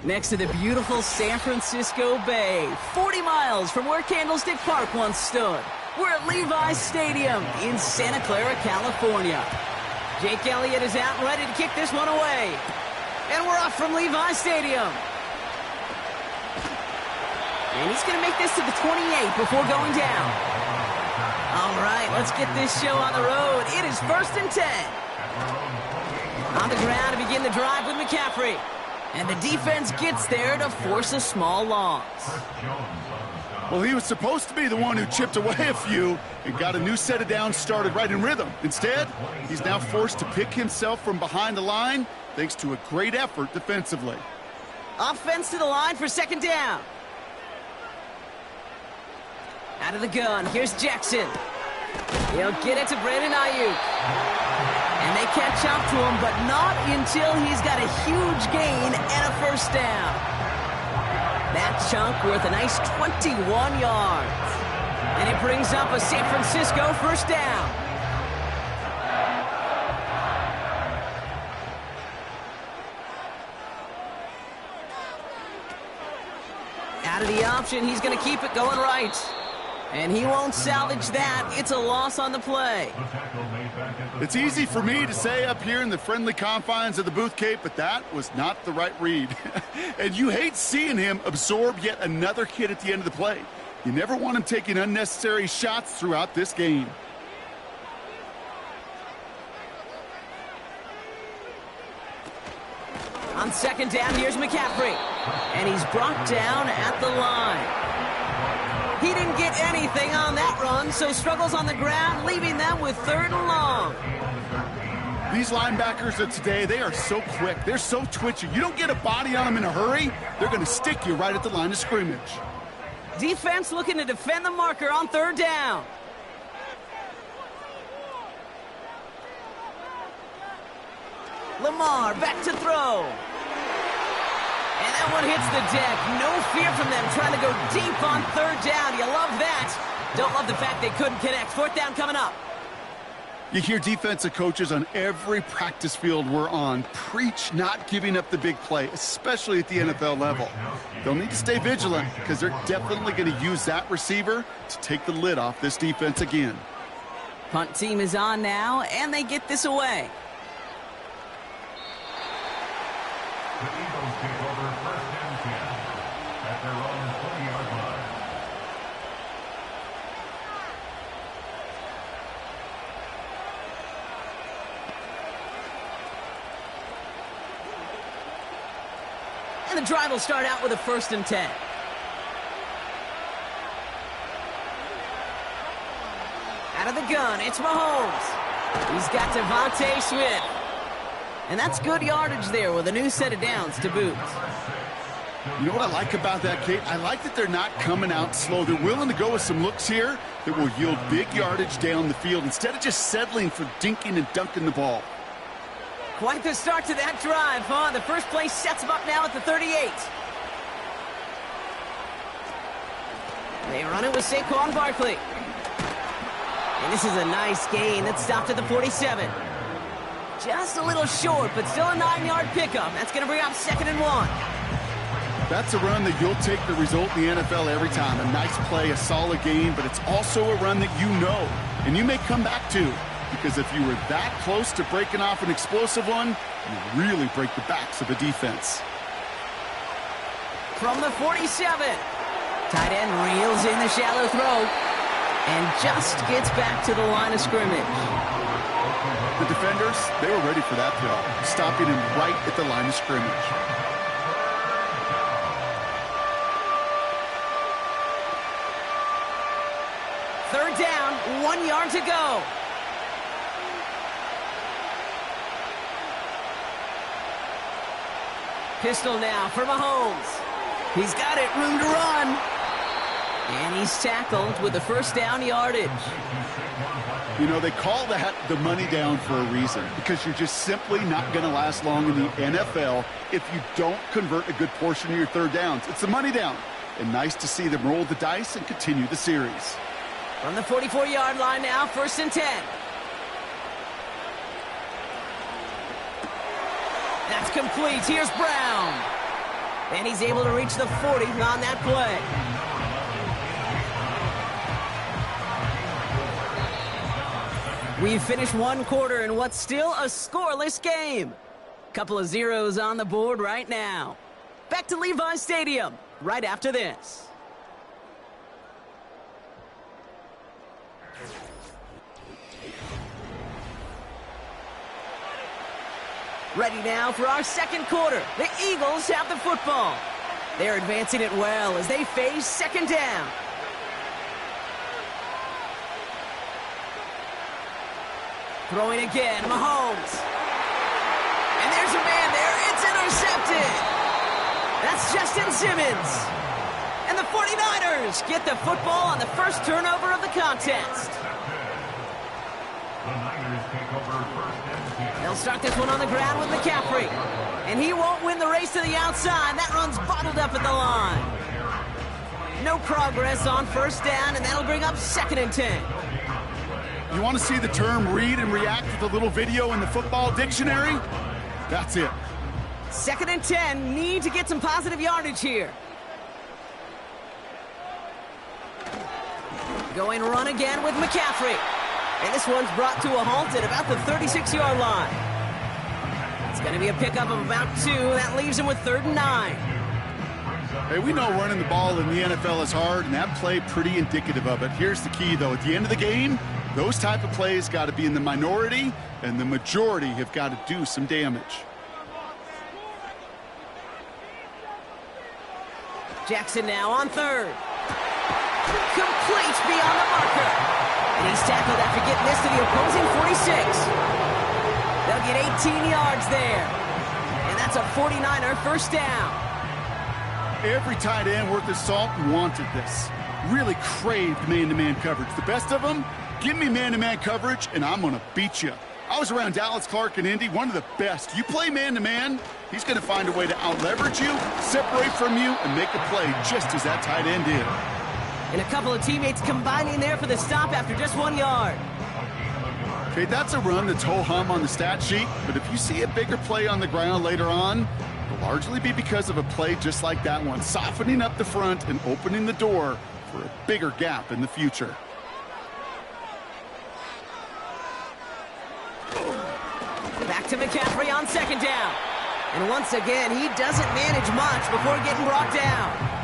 Next to the beautiful San Francisco Bay, 40 miles from where Candlestick Park once stood. We're at Levi's Stadium in Santa Clara, California. Jake Elliott is out and ready to kick this one away. And we're off from Levi's Stadium. And he's going to make this to the 28 before going down. All right, let's get this show on the road. It is 1st and 10. On the ground to begin the drive with McCaffrey. And the defense gets there to force a small loss. Well, he was supposed to be the one who chipped away a few and got a new set of downs started right in rhythm. Instead, he's now forced to pick himself from behind the line thanks to a great effort defensively. Offense to the line for 2nd down. Out of the gun, here's Jackson. He'll get it to Brandon Ayuk. And they catch up to him, but not until he's got a huge gain and a 1st down. That chunk worth a nice 21 yards. And it brings up a San Francisco 1st down. Out of the option, he's going to keep it going right. And he won't salvage that. It's a loss on the play. It's easy for me to say up here in the friendly confines of the booth, Kate, but that was not the right read. And you hate seeing him absorb yet another hit at the end of the play. You never want him taking unnecessary shots throughout this game. On 2nd down, here's McCaffrey. And he's brought down at the line. He didn't get anything on that run, so struggles on the ground, leaving them with 3rd and long. These linebackers of today, they are so quick. They're so twitchy. You don't get a body on them in a hurry, they're going to stick you right at the line of scrimmage. Defense looking to defend the marker on 3rd down. Lamar back to throw. And that one hits the deck. No fear from them trying to go deep on 3rd down. You love that. Don't love the fact they couldn't connect. 4th down coming up. You hear defensive coaches on every practice field we're on preach not giving up the big play, especially at the NFL level. They'll need to stay vigilant because they're definitely going to use that receiver to take the lid off this defense again. Punt team is on now, and they get this away. The Eagles take over 1st and 10 at their own 20-yard line. And the drive will start out with a 1st and 10. Out of the gun, it's Mahomes. He's got Devontae Smith. And that's good yardage there with a new set of downs to boot. You know what I like about that, Kate? I like that they're not coming out slow. They're willing to go with some looks here that will yield big yardage down the field instead of just settling for dinking and dunking the ball. Quite the start to that drive, huh? The first play sets him up now at the 38. They run it with Saquon Barkley. And this is a nice gain that stopped at the 47. Just a little short, but still a 9-yard pickup. That's going to bring up 2nd and 1. That's a run that you'll take the result in the NFL every time. A nice play, a solid game, but it's also a run that you know, and you may come back to. Because if you were that close to breaking off an explosive one, you really break the backs of the defense. From the 47, tight end reels in the shallow throw and just gets back to the line of scrimmage. The defenders, they were ready for that throw, stopping him right at the line of scrimmage. Third down, 1 yard to go. Pistol now for Mahomes. He's got it, room to run. And he's tackled with the first down yardage. You know, they call that the money down for a reason, because you're just simply not going to last long in the NFL if you don't convert a good portion of your third downs. It's the money down. And nice to see them roll the dice and continue the series. From the 44-yard line now, 1st and 10. That's complete. Here's Brown. And he's able to reach the 40 on that play. We've finished one quarter in what's still a scoreless game. Couple of zeros on the board right now. Back to Levi Stadium right after this. Ready now for our second quarter. The Eagles have the football. They're advancing it well as they face second down. Throwing again, Mahomes. And there's a man there. It's intercepted. That's Justin Simmons. And the 49ers get the football on the first turnover of the contest. The Niners take over first and 10. They'll start this one on the ground with McCaffrey. And he won't win the race to the outside. That run's bottled up at the line. No progress on first down, and that'll bring up second and 10. You want to see the term read and react with a little video in the football dictionary? That's it. Second and 10, need to get some positive yardage here. Going run again with McCaffrey. And this one's brought to a halt at about the 36-yard line. It's going to be a pickup of about 2. That leaves him with 3rd and 9. Hey, we know running the ball in the NFL is hard, and that play pretty indicative of it. Here's the key, though. At the end of the game, those type of plays got to be in the minority, and the majority have got to do some damage. Jackson now on 3rd. Complete beyond the marker. And he's tackled after getting this to the opposing 46. They'll get 18 yards there. And that's a 49er first down. Every tight end worth his salt wanted this. Really craved man-to-man coverage. The best of them, give me man-to-man coverage, and I'm going to beat you. I was around Dallas Clark and Indy, one of the best. You play man-to-man, he's going to find a way to out-leverage you, separate from you, and make a play just as that tight end did. And a couple of teammates combining there for the stop after just 1 yard. Okay, that's a run that's ho-hum on the stat sheet, but if you see a bigger play on the ground later on, it'll largely be because of a play just like that one, softening up the front and opening the door for a bigger gap in the future. Back to McCaffrey on second down. And once again, he doesn't manage much before getting brought down.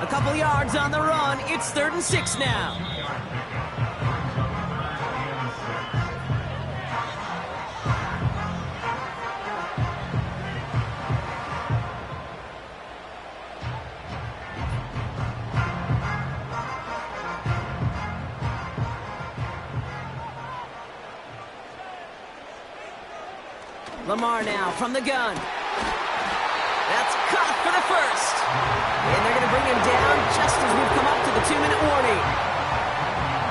A couple yards on the run. It's 3rd and 6 now. Lamar now from the gun. That's caught for the first. And they're going to bring him down just as we've come up to the 2-minute warning.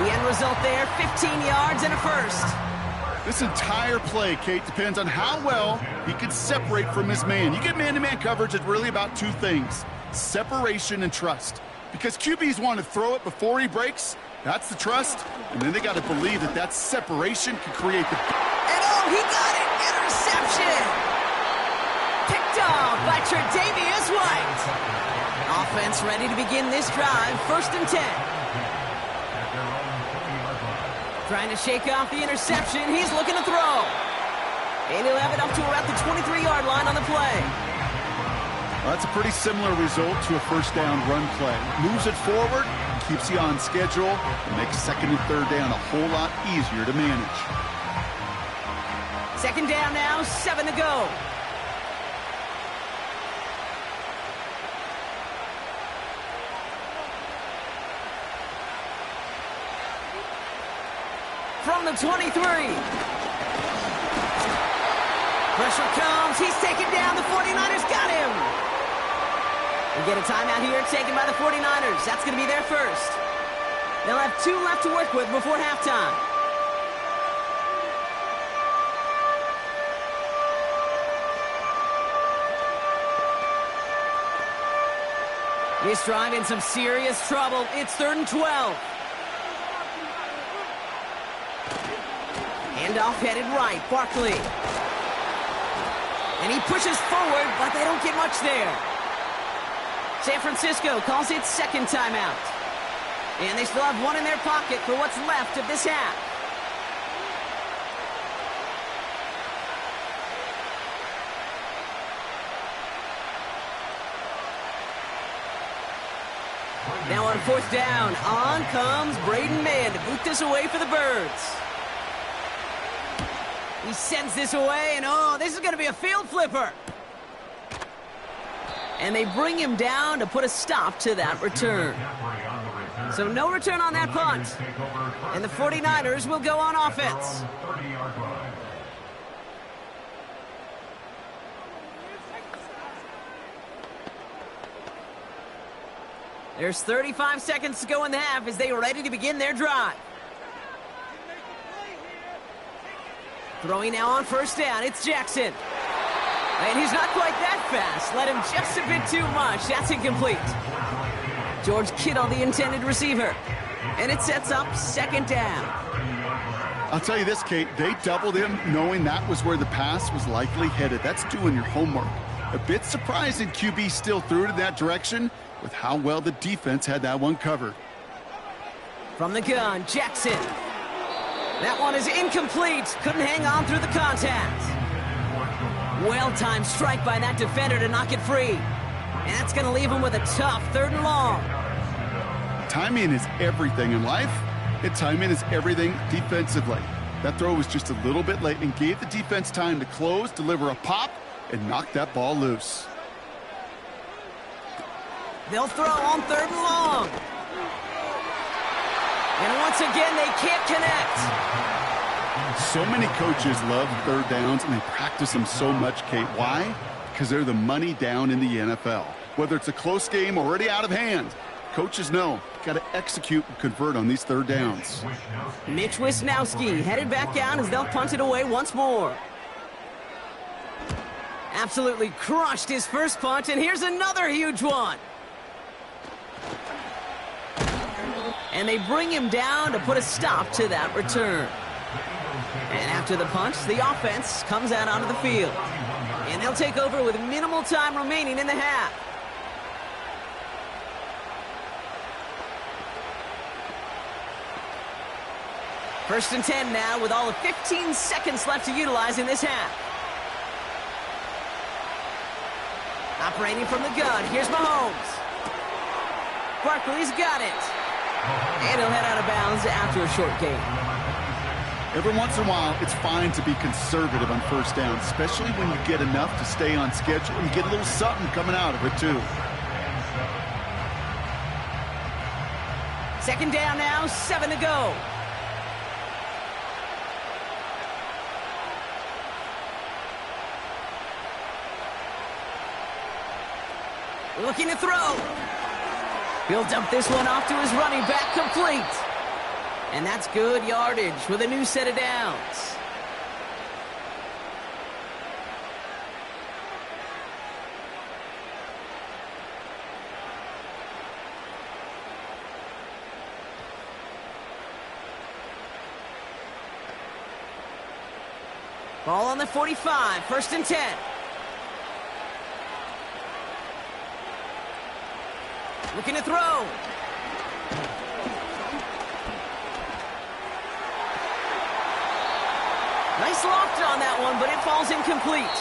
The end result there, 15 yards and a first. This entire play, Kate, depends on how well he can separate from his man. You get man-to-man coverage, it's really about 2 things, separation and trust. Because QBs want to throw it before he breaks, that's the trust, and then they got to believe that that separation can create the... And oh, he got it! Interception! Picked off by Tre'Davious White. Offense ready to begin this drive, 1st and 10. Trying to shake off the interception. He's looking to throw. And he'll have it up to around the 23-yard line on the play. Well, that's a pretty similar result to a first down run play. Moves it forward, keeps you on schedule, and makes 2nd and 3rd down a whole lot easier to manage. 2nd down now, 7 to go. From the 23. Pressure comes. He's taken down. The 49ers got him. We get a timeout here taken by the 49ers. That's going to be their first. They'll have 2 left to work with before halftime. This drive in some serious trouble. It's 3rd and 12. Handoff headed right. Barkley. And he pushes forward, but they don't get much there. San Francisco calls its second timeout. And they still have one in their pocket for what's left of this half. Now on fourth down, on comes Braden Mann to boot this away for the Birds. He sends this away, and oh, this is going to be a field flipper. And they bring him down to put a stop to that return. So no return on that punt. And the 49ers will go on offense. There's 35 seconds to go in the half as they are ready to begin their drive. Throwing now on first down, it's Jackson. And he's not quite that fast. Let him just a bit too much. That's incomplete. George Kittle, the intended receiver. And it sets up second down. I'll tell you this, Kate, they doubled him knowing that was where the pass was likely headed. That's doing your homework. A bit surprising QB still threw it in that direction with how well the defense had that one covered. From the gun, Jackson. That one is incomplete. Couldn't hang on through the contact. Well-timed strike by that defender to knock it free. And that's going to leave him with a tough 3rd and long. Timing is everything in life, and timing is everything defensively. That throw was just a little bit late and gave the defense time to close, deliver a pop, and knock that ball loose. They'll throw on 3rd and long. And once again, they can't connect. So many coaches love third downs, and they practice them so much, Kate. Why? Because they're the money down in the NFL. Whether it's a close game or already out of hand, coaches know got to execute and convert on these third downs. Mitch Wisnowski headed back down as they'll punt it away once more. Absolutely crushed his first punt, and here's another huge one. And they bring him down to put a stop to that return. And after the punch, the offense comes out onto the field. And they'll take over with minimal time remaining in the half. First and 10 now with all of 15 seconds left to utilize in this half. Operating from the gun, here's Mahomes. Barkley's got it. And he'll head out of bounds after a short gain. Every once in a while, it's fine to be conservative on first down, especially when you get enough to stay on schedule and get a little something coming out of it, too. Second down now, 7 to go. Looking to throw. He'll dump this one off to his running back, complete. And that's good yardage with a new set of downs. Ball on the 45, first and 10. Looking to throw. Nice loft on that one, but it falls incomplete.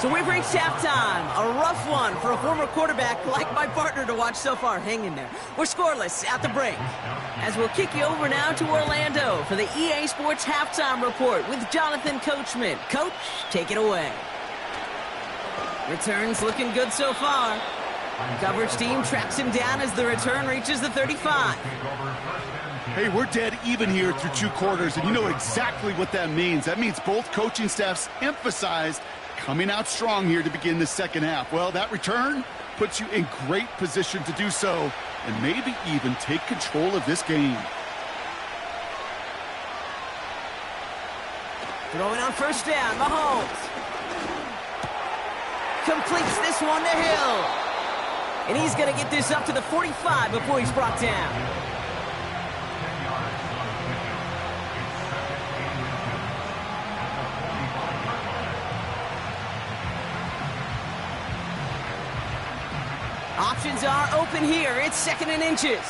So we've reached halftime. A rough one for a former quarterback like my partner to watch so far. Hang in there. We're scoreless at the break. As we'll kick you over now to Orlando for the EA Sports Halftime Report with Jonathan Coachman. Coach, take it away. Returns looking good so far. Coverage team tracks him down as the return reaches the 35. Hey, we're dead even here through 2 quarters, and you know exactly what that means. That means both coaching staffs emphasized coming out strong here to begin the second half. Well, that return puts you in great position to do so and maybe even take control of this game. Throwing on first down, Mahomes. Completes this one to Hill. And he's going to get this up to the 45 before he's brought down. options are open here. It's 2nd and inches.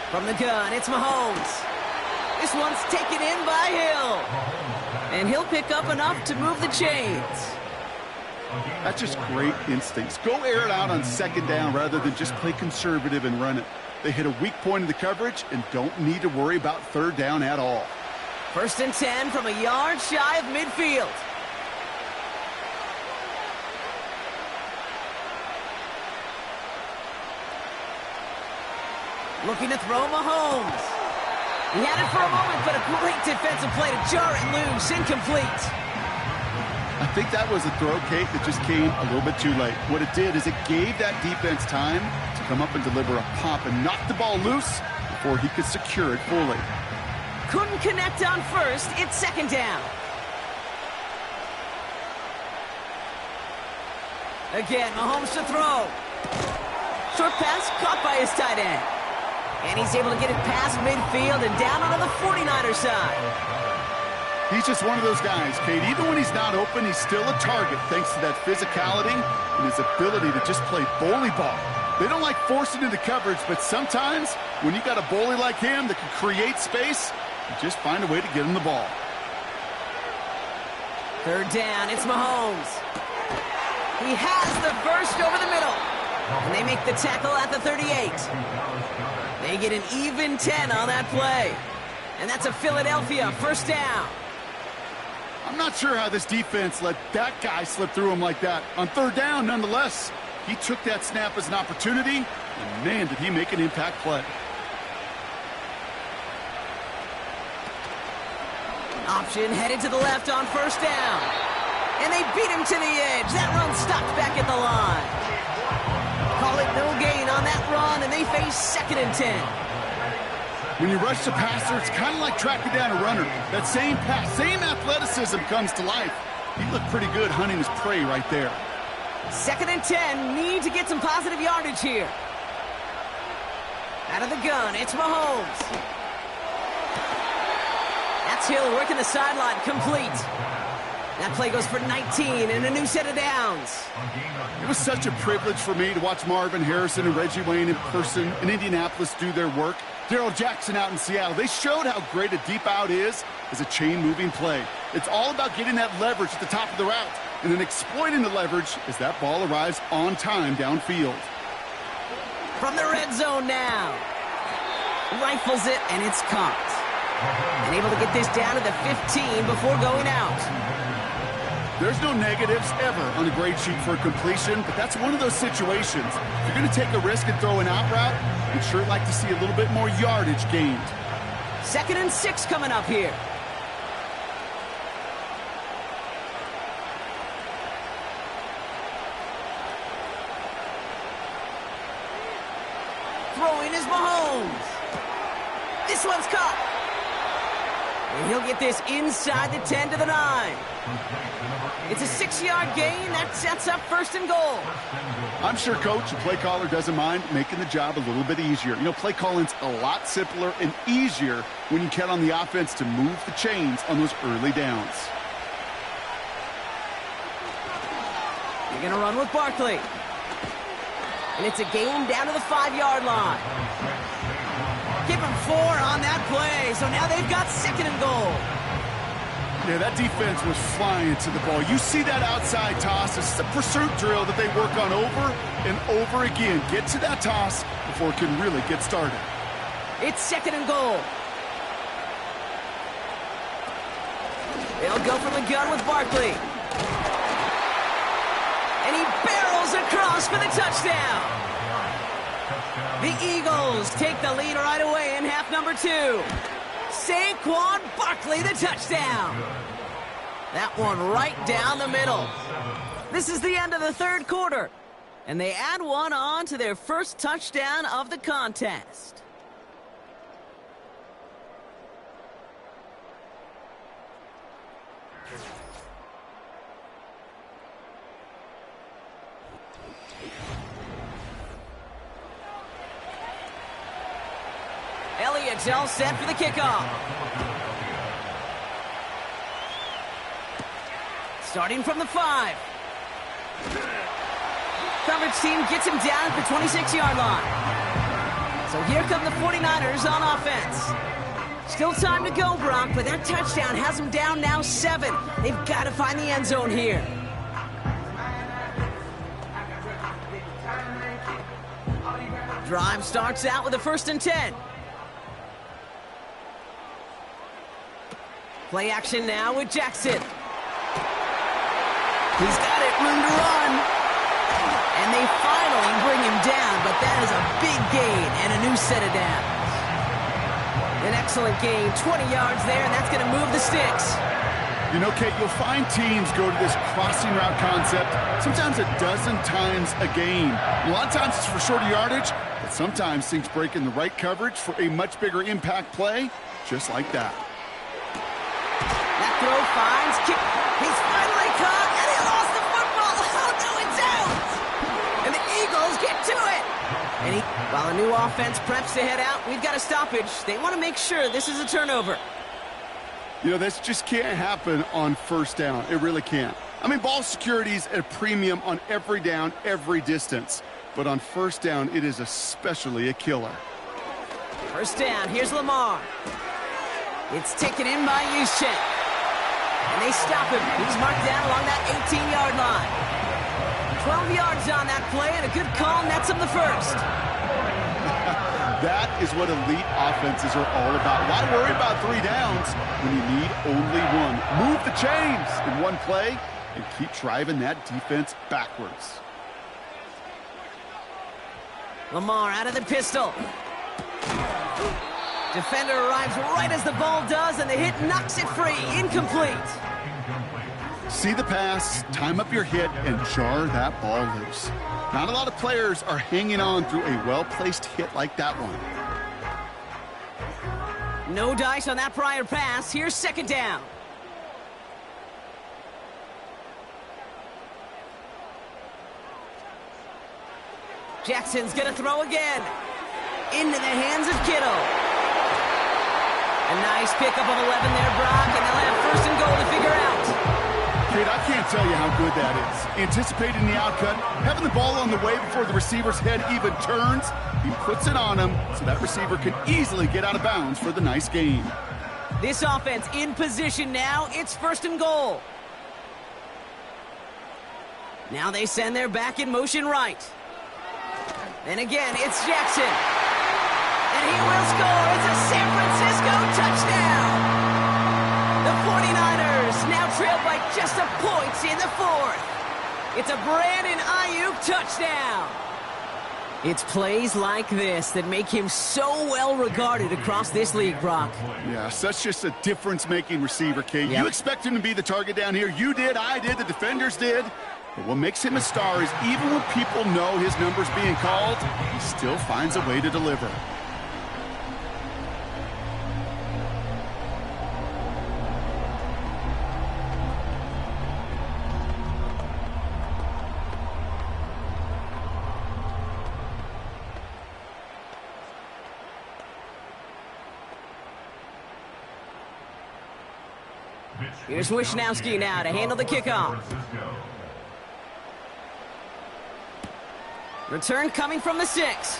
From the gun, it's Mahomes. This one's taken in by Hill. And he'll pick up enough to move the chains. That's just great instincts. Go air it out on 2nd down rather than just play conservative and run it. They hit a weak point in the coverage and don't need to worry about 3rd down at all. 1st and 10 from a yard shy of midfield. Looking to throw Mahomes. He had it for a moment, but a great defensive play to jar it loose. Incomplete. I think that was a throw, Kate, that just came a little bit too late. What it did is it gave that defense time to come up and deliver a pop and knock the ball loose before he could secure it fully. Couldn't connect on 1st. It's 2nd down. Again, Mahomes to throw. Short pass caught by his tight end. And he's able to get it past midfield and down onto the 49er side. He's just one of those guys, Kate. Even when he's not open, he's still a target thanks to that physicality and his ability to just play bully ball. They don't like forcing into coverage, but sometimes when you got a bully like him that can create space, you just find a way to get him the ball. 3rd down, it's Mahomes. He has the first over the middle. And they make the tackle at the 38. They get an even 10 on that play. And that's a Philadelphia 1st down. I'm not sure how this defense let that guy slip through him like that. On 3rd down, nonetheless, he took that snap as an opportunity, and man, did he make an impact play. Option headed to the left on 1st down. And they beat him to the edge. That run stopped back at the line. Call it no gain on that run, and they face 2nd and 10. When you rush the passer, it's kind of like tracking down a runner. That same pass, same athleticism comes to life. He looked pretty good hunting his prey right there. 2nd and 10, need to get some positive yardage here. Out of the gun, it's Mahomes. That's Hill working the sideline, complete. That play goes for 19 and a new set of downs. It was such a privilege for me to watch Marvin Harrison and Reggie Wayne in person in Indianapolis do their work. Darrell Jackson out in Seattle, they showed how great a deep out is as a chain-moving play. It's all about getting that leverage at the top of the route and then exploiting the leverage as that ball arrives on time downfield. From the red zone now. Rifles it, and it's caught. And able to get this down to the 15 before going out. There's no negatives ever on a grade sheet for a completion, but that's one of those situations. If you're going to take a risk and throw an out route, you'd sure like to see a little bit more yardage gained. 2nd and 6 coming up here. Throwing is Mahomes. This one's caught. And he'll get this inside the 10 to the 9. It's a 6-yard gain. That sets up 1st and goal. I'm sure coach and play caller doesn't mind making the job a little bit easier. You know, play calling's a lot simpler and easier when you count on the offense to move the chains on those early downs. You're going to run with Barkley. And it's a gain down to the 5-yard line. Give him 4 on that play. So now they've got 2nd and goal. Yeah, that defense was flying to the ball. You see that outside toss. It's a pursuit drill that they work on over and over again. Get to that toss before it can really get started. It's 2nd and goal. They'll go from the gun with Barkley. And he barrels across for the touchdown. The Eagles take the lead right away in half number 2. Saquon Barkley, the touchdown. That one right down the middle. This is the end of the 3rd quarter. And they add one on to their first touchdown of the contest. Elliott's all set for the kickoff. Starting from the 5. Coverage team gets him down at the 26-yard line. So here come the 49ers on offense. Still time to go, Brock, but that touchdown has them down now 7. They've got to find the end zone here. Drive starts out with a 1st and 10. Play action now with Jackson. He's got it, room to run. And they finally bring him down, but that is a big gain and a new set of downs. An excellent gain, 20 yards there, and that's going to move the sticks. You know, Kate, you'll find teams go to this crossing route concept sometimes a dozen times a game. A lot of times it's for shorter yardage, but sometimes things break in the right coverage for a much bigger impact play, just like that. That throw finds kick. He's finally caught, and he lost the football. Oh, no, it's out. And the Eagles get to it. And while a new offense preps to head out, we've got a stoppage. They want to make sure this is a turnover. You know, this just can't happen on 1st down. It really can't. I mean, ball security's at a premium on every down, every distance. But on 1st down, it is especially a killer. 1st down, here's Lamar. It's taken in by Juszczyk. And they stop him. He's marked down along that 18-yard line. 12 yards on that play, and a good call nets him the 1st. That is what elite offenses are all about. Why worry about 3 downs when you need only 1? Move the chains in one play and keep driving that defense backwards. Lamar out of the pistol. Defender arrives right as the ball does, and the hit knocks it free. Incomplete. See the pass, time up your hit, and jar that ball loose. Not a lot of players are hanging on through a well-placed hit like that one. No dice on that prior pass. Here's 2nd down. Jackson's going to throw again. Into the hands of Kittle. A nice pickup of 11 there, Brock, and they'll have 1st and goal to figure out. Kid, I can't tell you how good that is. Anticipating the outcut, having the ball on the way before the receiver's head even turns, he puts it on him so that receiver can easily get out of bounds for the nice gain. This offense in position now. It's 1st and goal. Now they send their back in motion right. And again, it's Jackson. And he will score. It's a San Francisco touchdown. The 49ers now trail by just a point in the 4th. It's a Brandon Ayuk touchdown. It's plays like this that make him so well regarded across this league, Brock. Yeah, such just a difference-making receiver, Kate. Yep. You expect him to be the target down here. You did, I did, the defenders did. But what makes him a star is even when people know his number's being called, he still finds a way to deliver. Here's Wishnowski now to handle the kickoff. Return coming from the 6.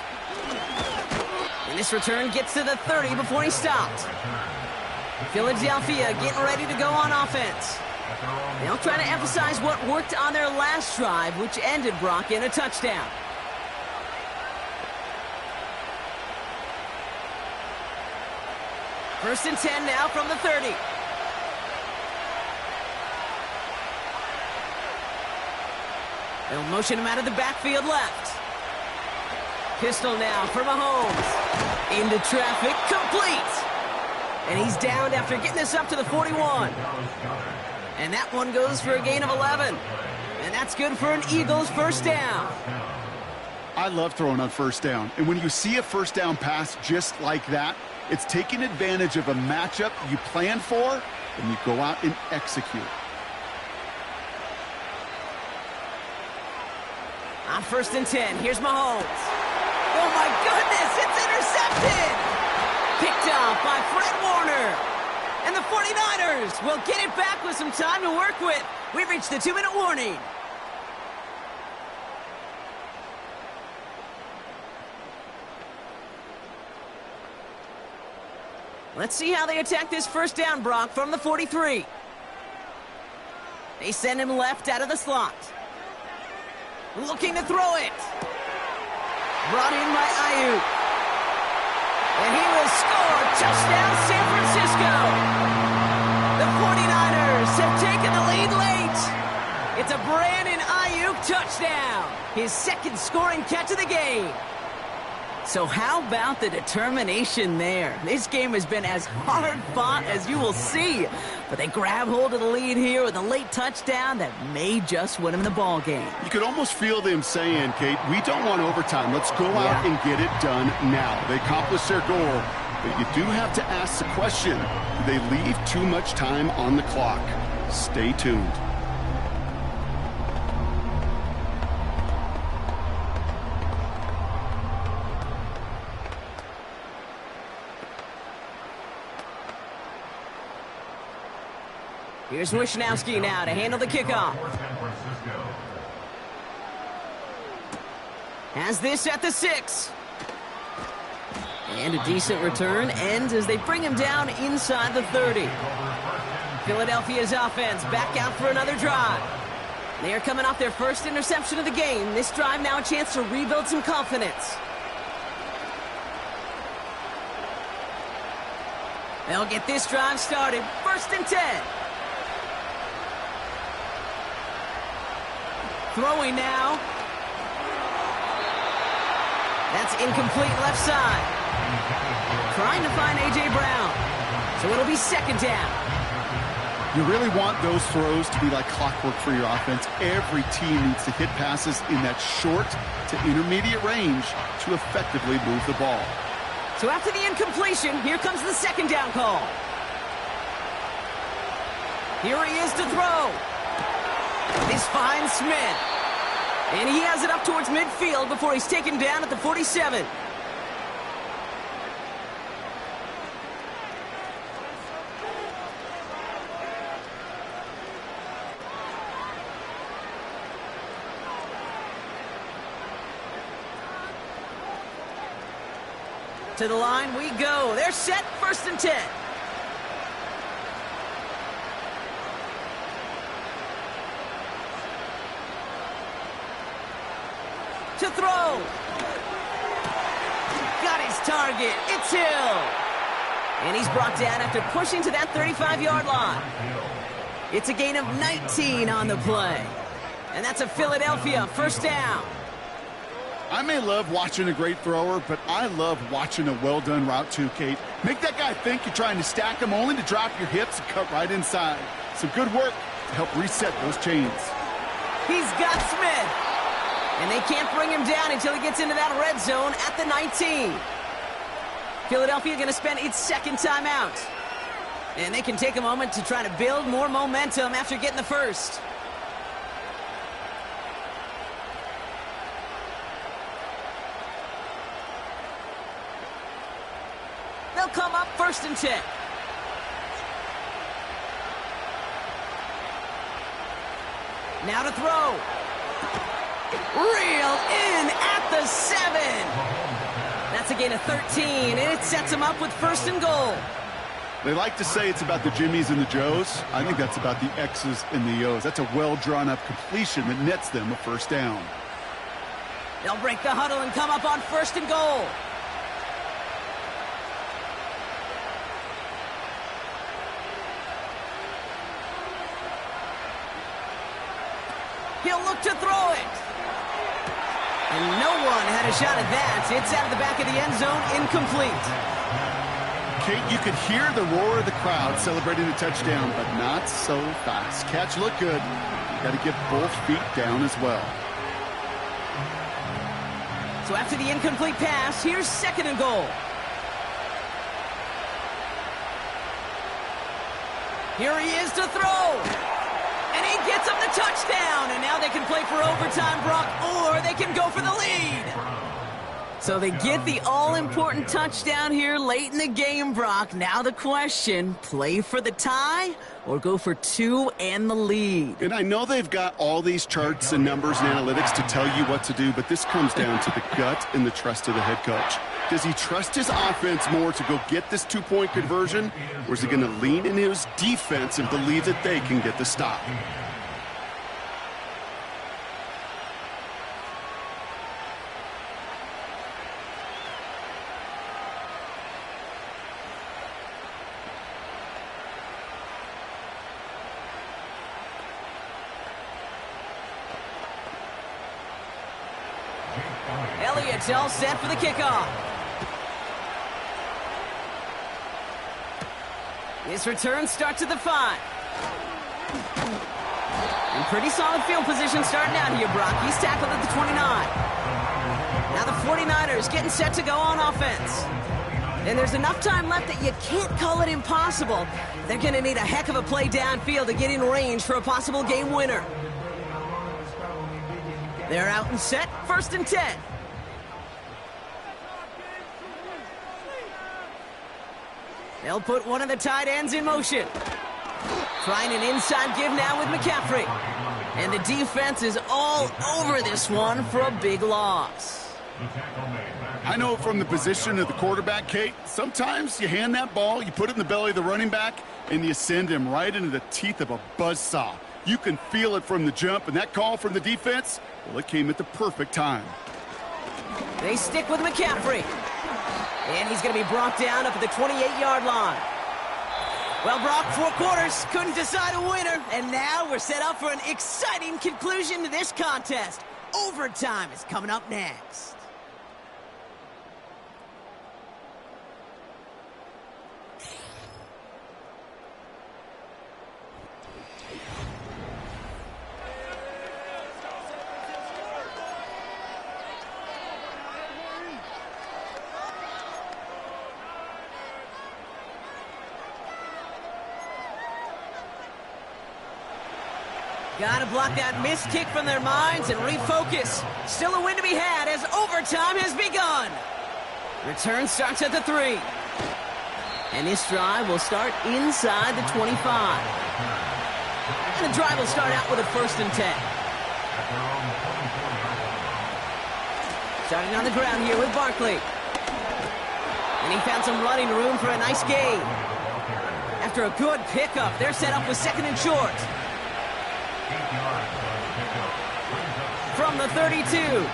And this return gets to the 30 before he stopped. Philadelphia getting ready to go on offense. They'll try to emphasize what worked on their last drive, which ended, Brock, in a touchdown. First and 10 now from the 30. They'll motion him out of the backfield left. Pistol now for Mahomes. Into traffic, complete. And he's downed after getting this up to the 41. And that one goes for a gain of 11. And that's good for an Eagles 1st down. I love throwing on 1st down. And when you see a 1st down pass just like that, it's taking advantage of a matchup you plan for, and you go out and execute. On 1st and 10, here's Mahomes. Oh my goodness, it's intercepted! Picked off by Fred Warner. And the 49ers will get it back with some time to work with. We've reached the 2-minute warning. Let's see how they attack this first down, Brock, from the 43. They send him left out of the slot. Looking to throw it. Brought in by Ayuk. And he will score. Touchdown, San Francisco. The 49ers have taken the lead late. It's a Brandon Ayuk touchdown. His second scoring catch of the game. So how about the determination there? This game has been as hard fought as you will see. But they grab hold of the lead here with a late touchdown that may just win them the ball game. You could almost feel them saying, Kate, we don't want overtime. Let's go out and get it done now. They accomplished their goal. But you do have to ask the question, do they leave too much time on the clock? Stay tuned. Here's Wishnowski now to handle the kickoff. Has this at the 6. And a decent return ends as they bring him down inside the 30. Philadelphia's offense back out for another drive. They are coming off their first interception of the game. This drive now a chance to rebuild some confidence. They'll get this drive started. 1st and 10. Throwing now. That's incomplete left side. Trying to find A.J. Brown. So it'll be 2nd down. You really want those throws to be like clockwork for your offense. Every team needs to hit passes in that short to intermediate range to effectively move the ball. So after the incompletion, here comes the 2nd down call. Here he is to throw. This finds Smith. And he has it up towards midfield before he's taken down at the 47. To the line we go. They're set. 1st and 10. To throw. Got his target. It's Hill. And he's brought down after pushing to that 35-yard line. It's a gain of 19 on the play. And that's a Philadelphia 1st down. I may love watching a great thrower, but I love watching a well-done route too, Kate. Make that guy think you're trying to stack him only to drop your hips and cut right inside. Some good work to help reset those chains. He's got Smith. And they can't bring him down until he gets into that red zone at the 19. Philadelphia going to spend its 2nd timeout. And they can take a moment to try to build more momentum after getting the first. They'll come up 1st and 10. Now to throw. Reel in at the 7. That's a gain of 13, and it sets them up with 1st and goal. They like to say it's about the Jimmies and the Joes. I think that's about the X's and the O's. That's a well-drawn-up completion that nets them a 1st down. They'll break the huddle and come up on 1st and goal. He'll look to throw it. And no one had a shot at that. It's out of the back of the end zone, incomplete. Kate, you could hear the roar of the crowd celebrating a touchdown, but not so fast. Catch looked good. Got to get both feet down as well. So after the incomplete pass, here's 2nd and goal. Here he is to throw. And he gets him the touchdown. And now they can play for overtime, Brock, or they can go for the lead. So they get the all-important touchdown here late in the game, Brock. Now the question, play for the tie or go for 2 and the lead? And I know they've got all these charts and numbers and analytics to tell you what to do, but this comes down to the gut and the trust of the head coach. Does he trust his offense more to go get this two-point conversion, or is he going to lean in his defense and believe that they can get the stop? Elliott's all set for the kickoff. This return starts at the 5. In pretty solid field position starting out here, Brock. He's tackled at the 29. Now the 49ers getting set to go on offense. And there's enough time left that you can't call it impossible. They're going to need a heck of a play downfield to get in range for a possible game winner. They're out and set, 1st and 10. They'll put one of the tight ends in motion. Trying an inside give now with McCaffrey. And the defense is all over this one for a big loss. I know from the position of the quarterback, Kate, sometimes you hand that ball, you put it in the belly of the running back, and you send him right into the teeth of a buzzsaw. You can feel it from the jump, and that call from the defense, well, it came at the perfect time. They stick with McCaffrey. And he's going to be brought down up at the 28-yard line. Well, Brock, 4 quarters, couldn't decide a winner. And now we're set up for an exciting conclusion to this contest. Overtime is coming up next. Got to block that missed kick from their minds and refocus. Still a win to be had as overtime has begun. Return starts at the 3. And this drive will start inside the 25. And the drive will start out with a 1st and 10. Starting on the ground here with Barkley. And he found some running room for a nice gain. After a good pickup, they're set up with 2nd and short. From the 32.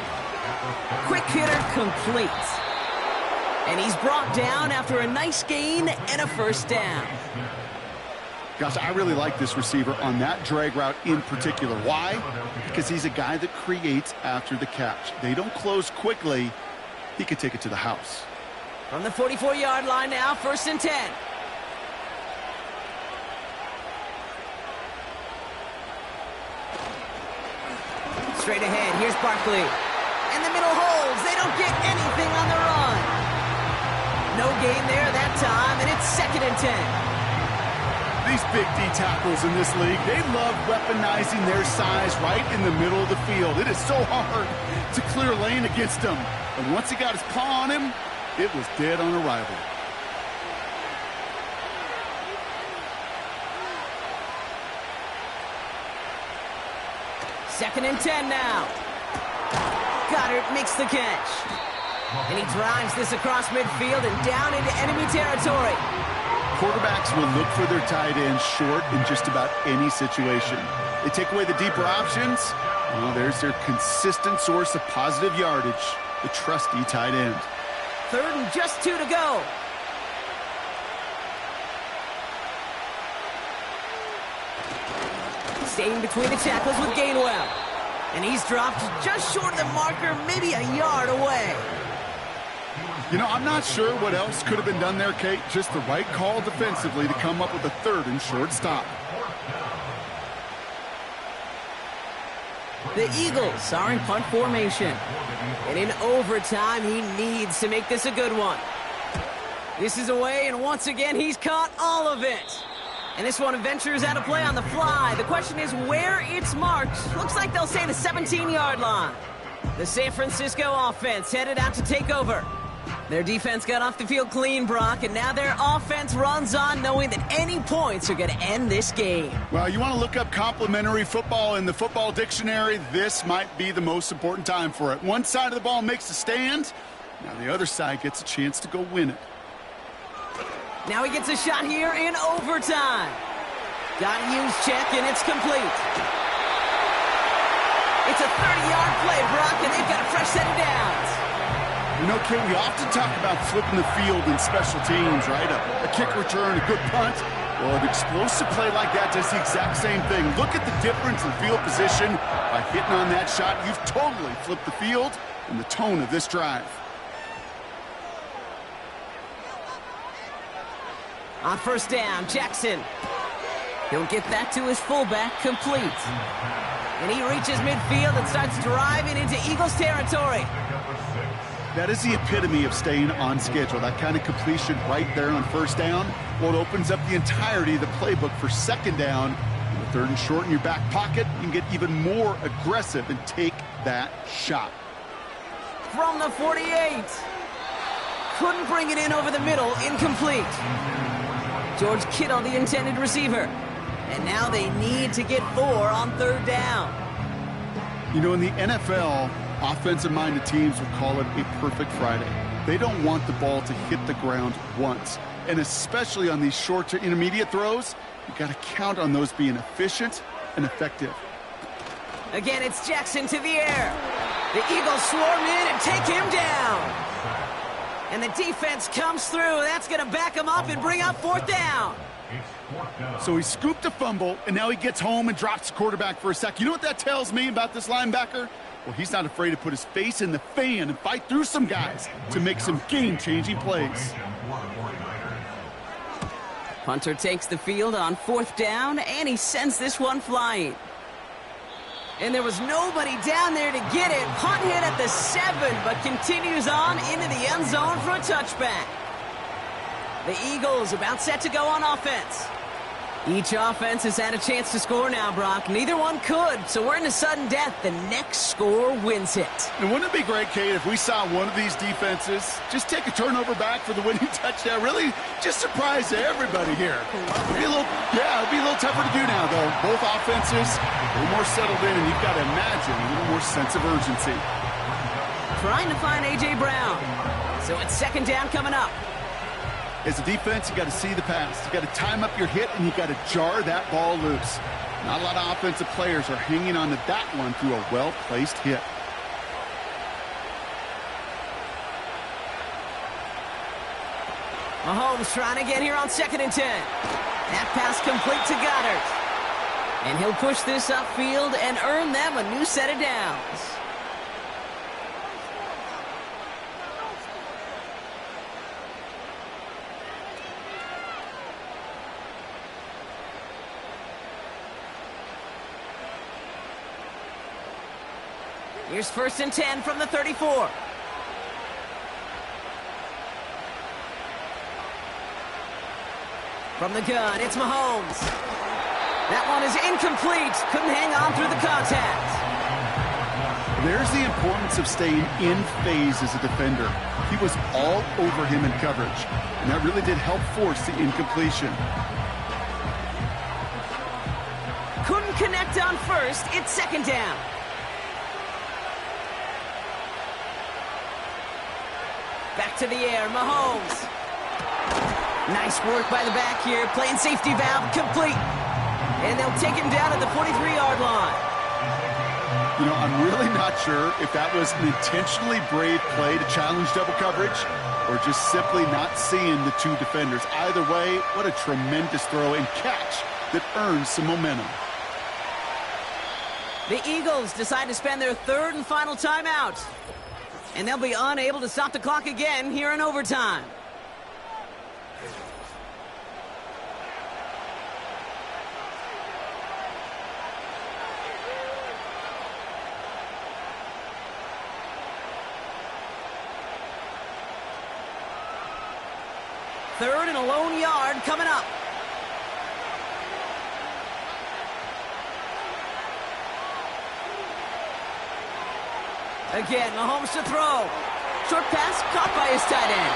Quick hitter complete. And he's brought down after a nice gain and a 1st down. Gosh, I really like this receiver on that drag route in particular. Why? Because he's a guy that creates after the catch. They don't close quickly. He could take it to the house. From the 44-yard line now, 1st and 10. Straight ahead, here's Barkley. And the middle holds. They don't get anything on the run. No gain there that time, and it's 2nd and 10. These big D tackles in this league, they love weaponizing their size right in the middle of the field. It is so hard to clear lane against them. And once he got his paw on him, it was dead on arrival. Second and 10 now. Goddard makes the catch. And he drives this across midfield and down into enemy territory. Quarterbacks will look for their tight ends short in just about any situation. They take away the deeper options. Well, there's their consistent source of positive yardage, the trusty tight end. 3rd and just 2 to go. Staying between the tackles with Gainwell. And he's dropped just short of the marker, maybe a yard away. You know, I'm not sure what else could have been done there, Kate. Just the right call defensively to come up with a 3rd and short stop. The Eagles are in punt formation. And in overtime, he needs to make this a good one. This is away, and once again, he's caught all of it. And this one ventures out of play on the fly. The question is where it's marked. Looks like they'll say the 17-yard line. The San Francisco offense headed out to take over. Their defense got off the field clean, Brock, and now their offense runs on knowing that any points are going to end this game. Well, you want to look up complimentary football in the football dictionary, this might be the most important time for it. One side of the ball makes a stand, Now the other side gets a chance to go win it. Now he gets a shot here in overtime. Got a use check, and it's complete. It's a 30-yard play, Brock, and they've got a fresh set of downs. You know, Kate, we often talk about flipping the field in special teams, right? A kick return, a good punt. Well, an explosive play like that does the exact same thing. Look at the difference in field position. By hitting on that shot, you've totally flipped the field and the tone of this drive. On first down, Jackson. He'll get that to his fullback, complete. And he reaches midfield and starts driving into Eagles territory. That is the epitome of staying on schedule. That kind of completion right there on first down. Well, it opens up the entirety of the playbook for second down. And with 3rd and short in your back pocket, you can get even more aggressive and take that shot. From the 48. Couldn't bring it in over the middle, incomplete. George Kittle, the intended receiver. And now they need to get 4 on 3rd down. You know, in the NFL, offensive-minded teams would call it a perfect Friday. They don't want the ball to hit the ground once. And especially on these short to intermediate throws, you got to count on those being efficient and effective. Again, it's Jackson to the air. The Eagles swarm in and take him down. And the defense comes through. That's going to back him up and bring up 4th down. So he scooped a fumble, and now he gets home and drops the quarterback for a sack. You know what that tells me about this linebacker? Well, he's not afraid to put his face in the fan and fight through some guys to make some game-changing plays. Hunter takes the field on 4th down, and he sends this one flying. And there was nobody down there to get it. Punt hit at the 7, but continues on into the end zone for a touchback. The Eagles about set to go on offense. Each offense has had a chance to score now, Brock. Neither one could, so we're in a sudden death. The next score wins it. And wouldn't it be great, Kate, if we saw one of these defenses just take a turnover back for the winning touchdown? Really just surprise everybody here. It'd be a little tougher to do now, though. Both offenses a little more settled in, and you've got to imagine a little more sense of urgency. Trying to find A.J. Brown. So it's 2nd down coming up. As a defense, you got to see the pass. You got to time up your hit, and you got to jar that ball loose. Not a lot of offensive players are hanging on to that one through a well-placed hit. Mahomes trying to get here on 2nd and 10. That pass complete to Goddard. And he'll push this upfield and earn them a new set of downs. Here's 1st and 10 from the 34. From the gun, it's Mahomes. That one is incomplete. Couldn't hang on through the contact. There's the importance of staying in phase as a defender. He was all over him in coverage, and that really did help force the incompletion. Couldn't connect on 1st. It's 2nd down. Back to the air, Mahomes. Nice work by the back here, playing safety valve, complete. And they'll take him down at the 43-yard line. You know, I'm really not sure if that was an intentionally brave play to challenge double coverage or just simply not seeing the two defenders. Either way, what a tremendous throw and catch that earns some momentum. The Eagles decide to spend their 3rd and final timeout. And they'll be unable to stop the clock again here in overtime. Third and a lone yard coming up. Again, Mahomes to throw. Short pass caught by his tight end.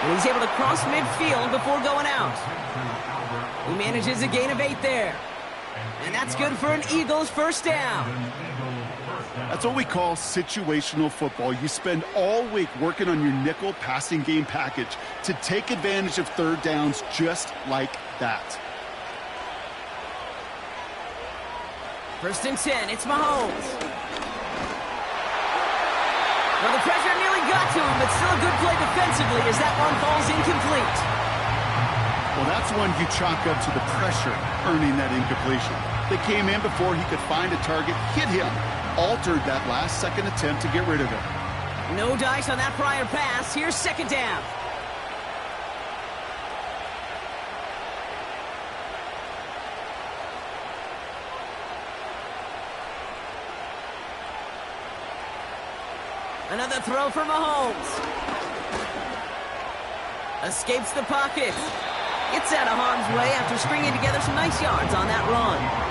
And he's able to cross midfield before going out. He manages a gain of 8 there. And that's good for an Eagles 1st down. That's what we call situational football. You spend all week working on your nickel passing game package to take advantage of third downs just like that. 1st and 10, it's Mahomes. Well, the pressure nearly got to him, but still a good play defensively as that one falls incomplete. Well, that's one you chalk up to the pressure earning that incompletion. They came in before he could find a target, hit him, altered that last-second attempt to get rid of it. No dice on that prior pass. Here's 2nd down. Another throw for Mahomes. Escapes the pocket. Gets out of harm's way after stringing together some nice yards on that run.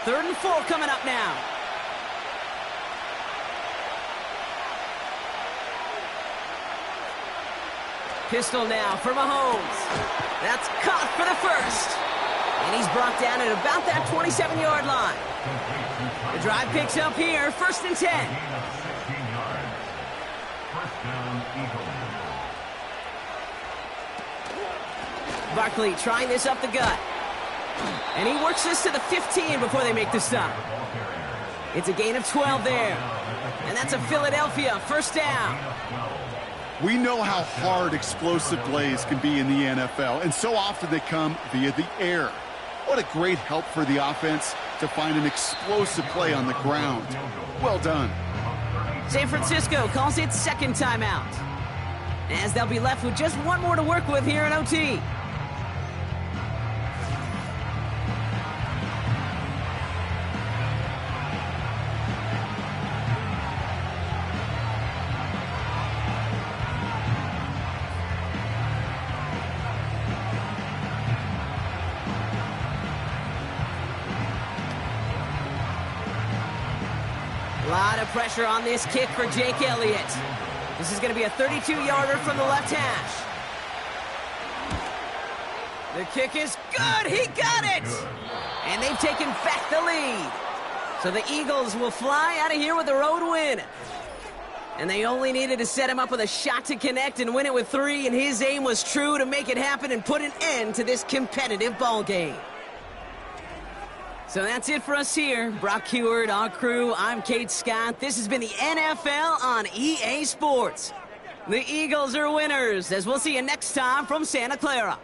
Third and 4 coming up now. Pistol now for Mahomes. That's caught for the first. And he's brought down at about that 27-yard line. The drive picks up here, 1st and 10. 16 yards. 1st down, Eagles. Barkley trying this up the gut. And he works this to the 15 before they make the stop. It's a gain of 12 there. And that's a Philadelphia 1st down. We know how hard explosive plays can be in the NFL, and so often they come via the air. What a great help for the offense to find an explosive play on the ground. Well done. San Francisco calls it 2nd timeout, as they'll be left with just one more to work with here in OT. A lot of pressure on this kick for Jake Elliott. This is going to be a 32-yarder from the left hash. The kick is good. He got it. And they've taken back the lead. So the Eagles will fly out of here with a road win. And they only needed to set him up with a shot to connect and win it with 3, and his aim was true to make it happen and put an end to this competitive ball game. So that's it for us here. Brock Huard, our crew, I'm Kate Scott. This has been the NFL on EA Sports. The Eagles are winners, as we'll see you next time from Santa Clara.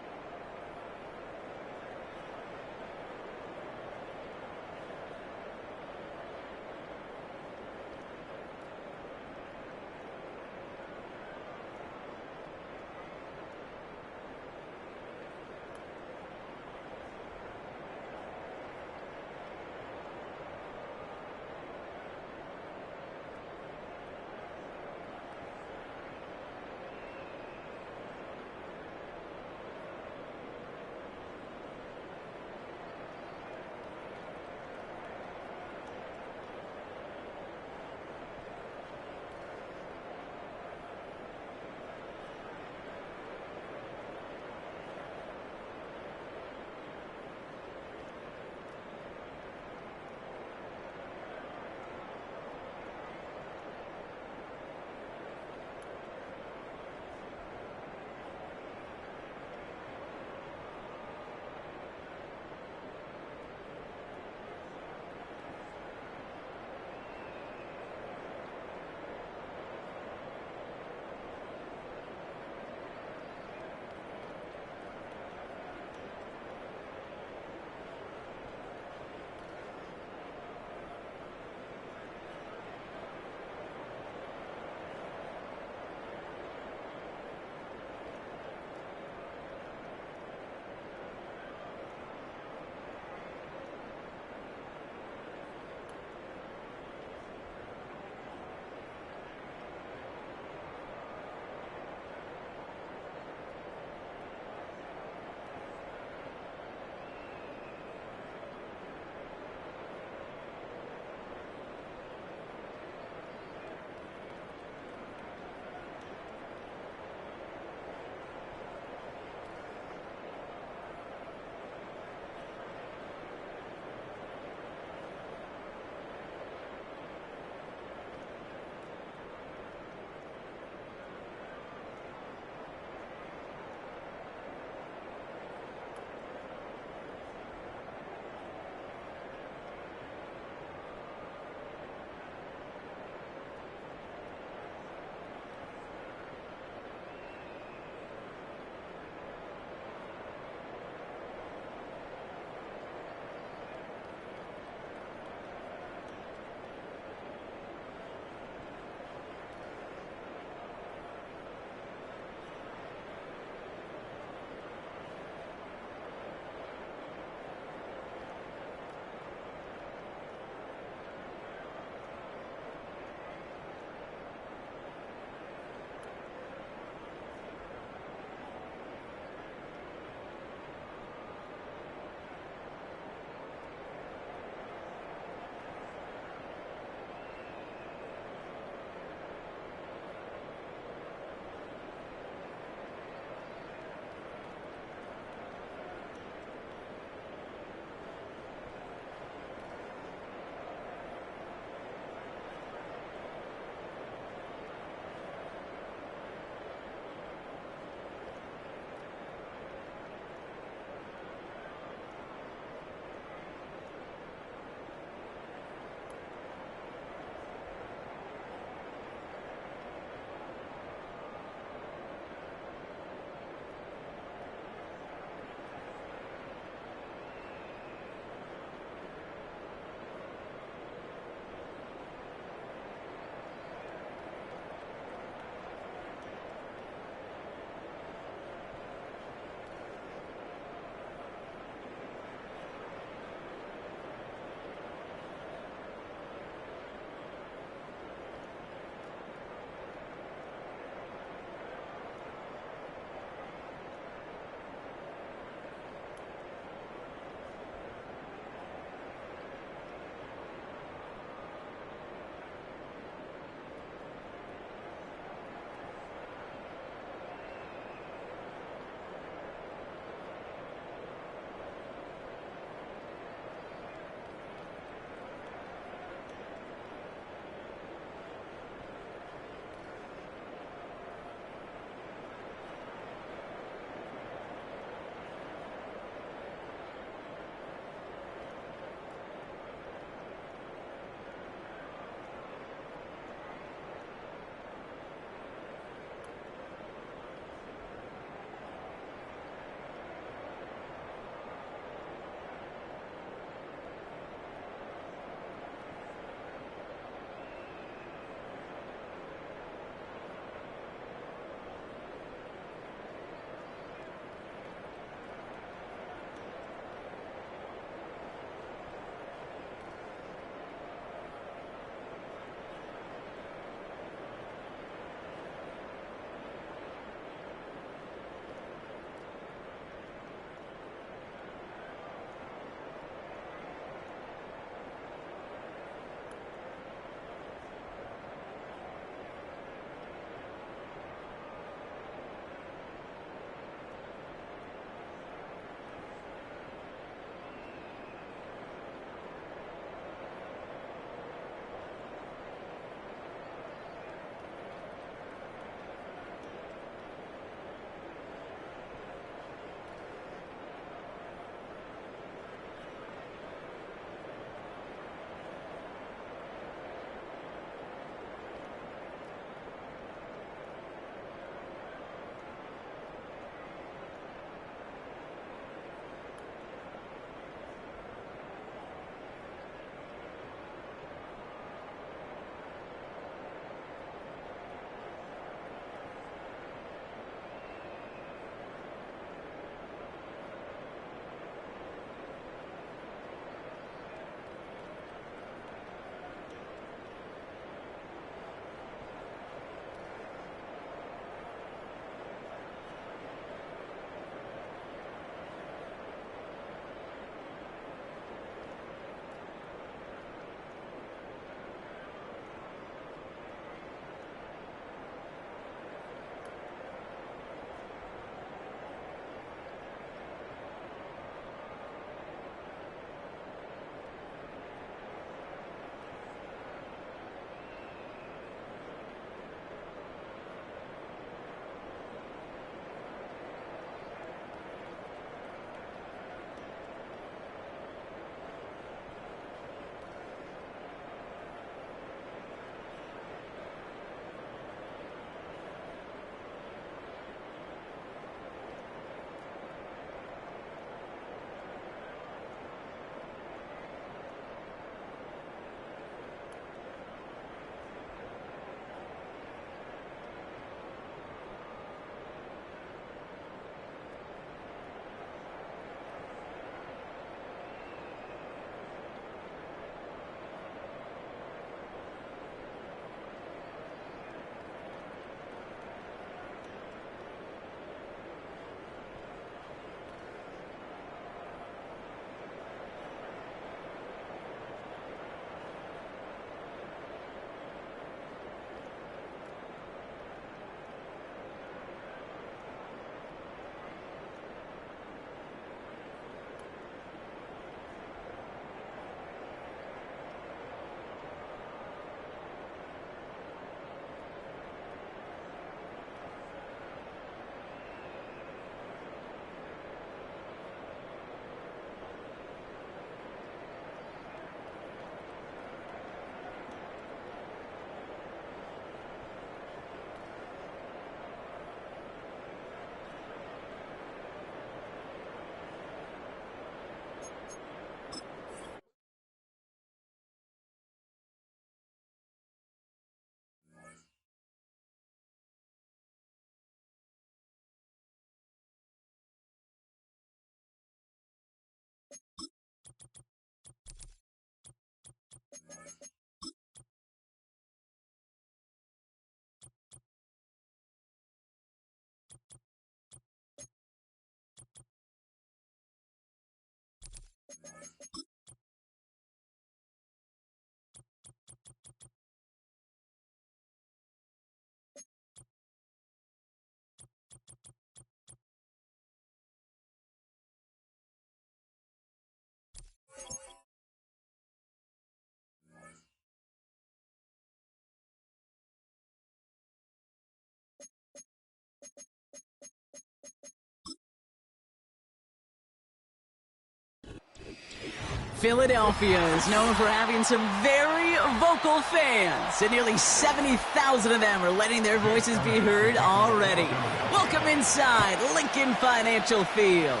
Philadelphia is known for having some very vocal fans, and nearly 70,000 of them are letting their voices be heard already. Welcome inside Lincoln Financial Field.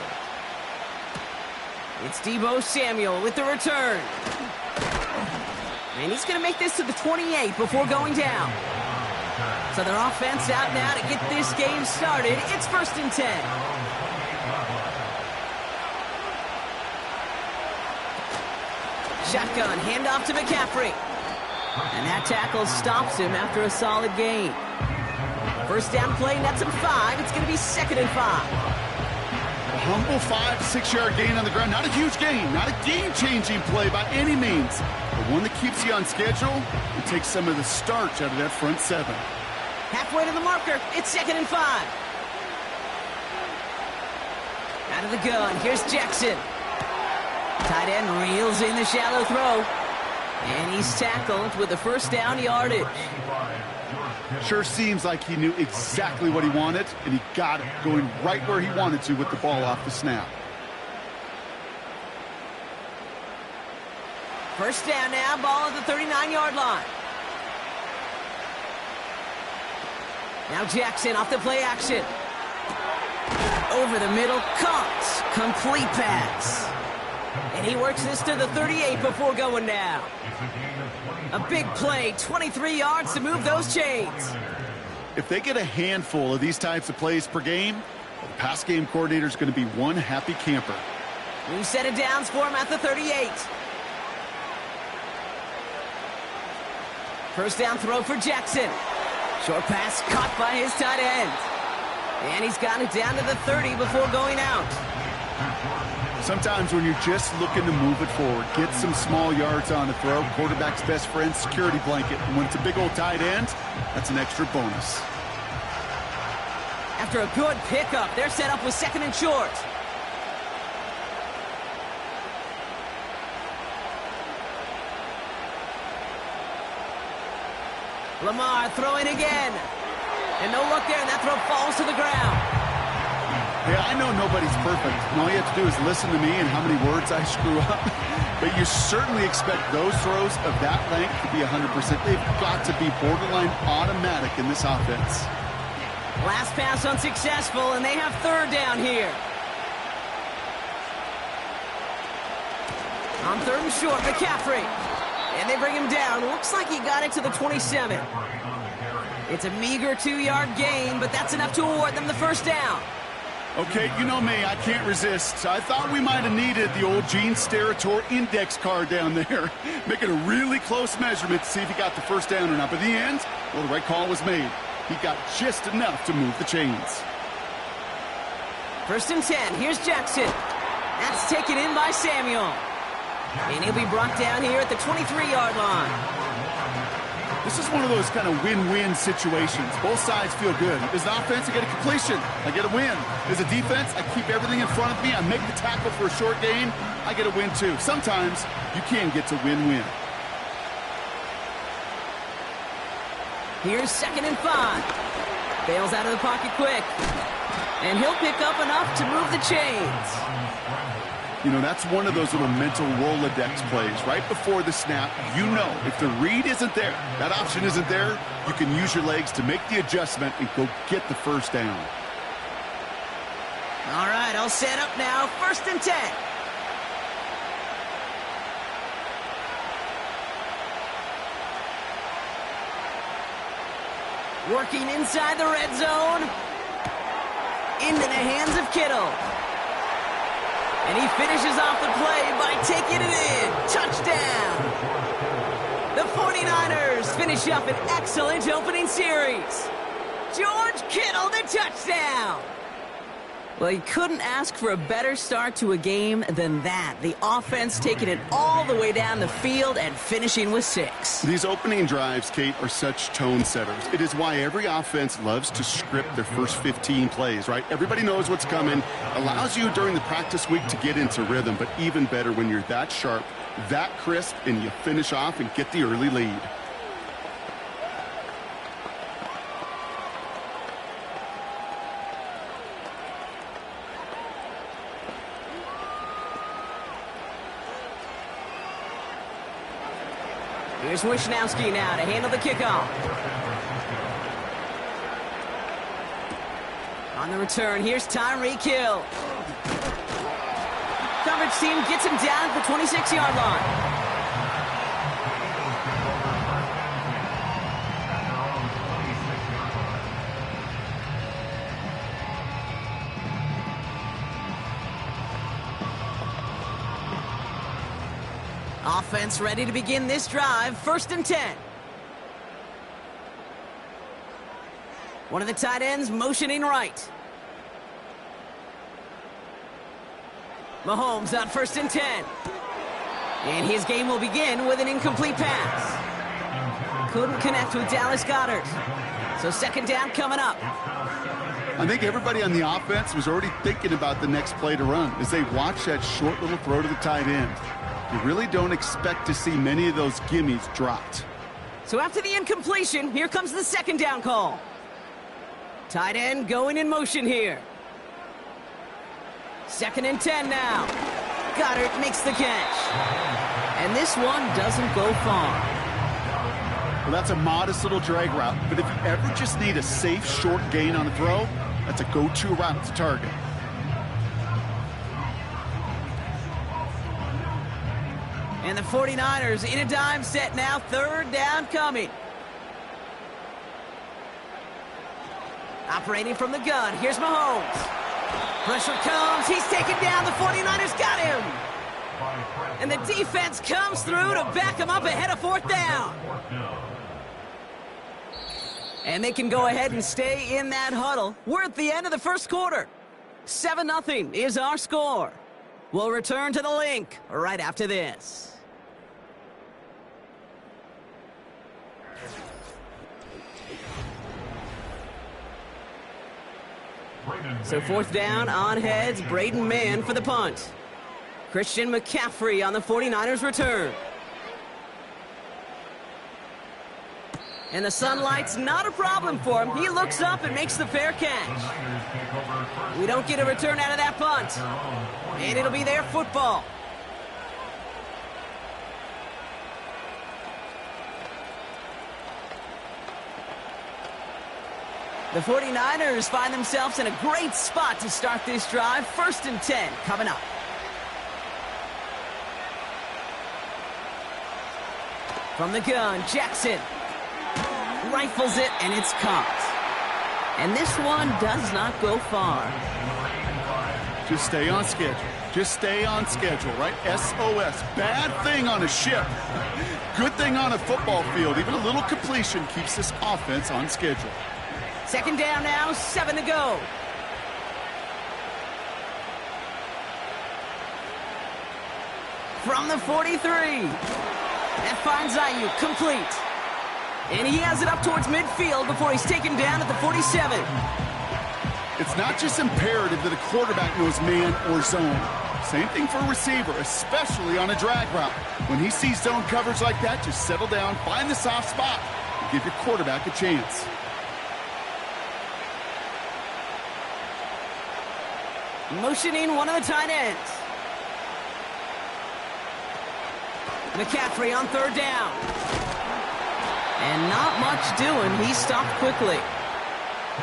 It's Deebo Samuel with the return. And he's going to make this to the 28 before going down. So their offense out now to get this game started. It's 1st and 10. Shotgun, handoff to McCaffrey. And that tackle stops him after a solid gain. First down play, nets him 5. It's going to be 2nd and 5. A humble 5 to 6 yard gain on the ground. Not a huge gain, not a game-changing play by any means. But one that keeps you on schedule and takes some of the starch out of that front 7. Halfway to the marker, it's 2nd and 5. Out of the gun, here's Jackson. Tight end reels in the shallow throw. And he's tackled with the first down yardage. Sure seems like he knew exactly what he wanted, and he got it going right where he wanted to with the ball off the snap. First down now, ball at the 39-yard line. Now Jackson off the play action. Over the middle, caught. Complete pass. And he works this to the 38 before going down. A big play, 23 yards to move those chains. If they get a handful of these types of plays per game, the pass game coordinator is going to be one happy camper. New set of downs for him at the 38. First down throw for Jackson. Short pass caught by his tight end. And he's got it down to the 30 before going out. Sometimes when you're just looking to move it forward, get some small yards on a throw, quarterback's best friend, security blanket. And when it's a big old tight end, that's an extra bonus. After a good pickup, they're set up with 2nd and short. Lamar throwing again. And no look there, and that throw falls to the ground. Hey, I know nobody's perfect, and all you have to do is listen to me and how many words I screw up. But you certainly expect those throws of that length to be 100%. They've got to be borderline automatic in this offense. Last pass unsuccessful, and they have 3rd down here. On 3rd and short, McCaffrey. And they bring him down. Looks like he got it to the 27. It's a meager 2-yard gain, but that's enough to award them the first down. Okay, you know me, I can't resist. I thought we might have needed the old Gene Steratore index card down there, making a really close measurement to see if he got the first down or not. But in the end, well, the right call was made. He got just enough to move the chains. 1st and 10, here's Jackson. That's taken in by Samuel. And he'll be brought down here at the 23-yard line. This is one of those kind of win-win situations. Both sides feel good. As an offense, I get a completion. I get a win. As a defense, I keep everything in front of me. I make the tackle for a short gain. I get a win, too. Sometimes you can get to win-win. Here's 2nd and 5. Bails out of the pocket quick. And he'll pick up enough to move the chains. You know, that's one of those little mental Rolodex plays. Right before the snap, you know if the read isn't there, that option isn't there, you can use your legs to make the adjustment and go get the first down. All right, all set up now. 1st and 10. Working inside the red zone. Into the hands of Kittle. And he finishes off the play by taking it in. Touchdown. The 49ers finish up an excellent opening series. George Kittle, the touchdown. Well, you couldn't ask for a better start to a game than that. The offense taking it all the way down the field and finishing with 6. These opening drives, Kate, are such tone setters. It is why every offense loves to script their first 15 plays, right? Everybody knows what's coming. Allows you during the practice week to get into rhythm, but even better when you're that sharp, that crisp, and you finish off and get the early lead. Here's Wishnowski now to handle the kickoff. On the return, here's Tyreek Hill. Coverage team gets him down at the 26-yard line. Offense ready to begin this drive. 1st and 10. One of the tight ends motioning right. Mahomes on 1st and 10. And his game will begin with an incomplete pass. Couldn't connect with Dallas Goedert. So 2nd down coming up. I think everybody on the offense was already thinking about the next play to run as they watch that short little throw to the tight end. You really don't expect to see many of those gimmies dropped. So after the incompletion, here comes the 2nd down call. Tight end going in motion here. 2nd and 10 now. Goddard makes the catch. And this one doesn't go far. Well, that's a modest little drag route, but if you ever just need a safe short gain on a throw, that's a go-to route to target. And the 49ers in a dime set now. 3rd down coming. Operating from the gun. Here's Mahomes. Pressure comes. He's taken down. The 49ers got him. And the defense comes through to back him up ahead of 4th down. And they can go ahead and stay in that huddle. We're at the end of the 1st quarter. 7-0 is our score. We'll return to the link right after this. So 4th down on heads. Braden Mann for the punt. Christian McCaffrey on the 49ers return. And the sunlight's not a problem for him. He looks up and makes the fair catch. We don't get a return out of that punt. And it'll be their football. The 49ers find themselves in a great spot to start this drive. 1st and 10 coming up. From the gun, Jackson rifles it, and it's caught. And this one does not go far. Just stay on schedule. Just stay on schedule, right? SOS. Bad thing on a ship. Good thing on a football field. Even a little completion keeps this offense on schedule. 2nd down now, 7 to go. From the 43. That finds Ayuk complete. And he has it up towards midfield before he's taken down at the 47. It's not just imperative that a quarterback knows man or zone. Same thing for a receiver, especially on a drag route. When he sees zone coverage like that, just settle down, find the soft spot, and give your quarterback a chance. Motioning one of the tight ends. McCaffrey on 3rd down. And not much doing. He stopped quickly.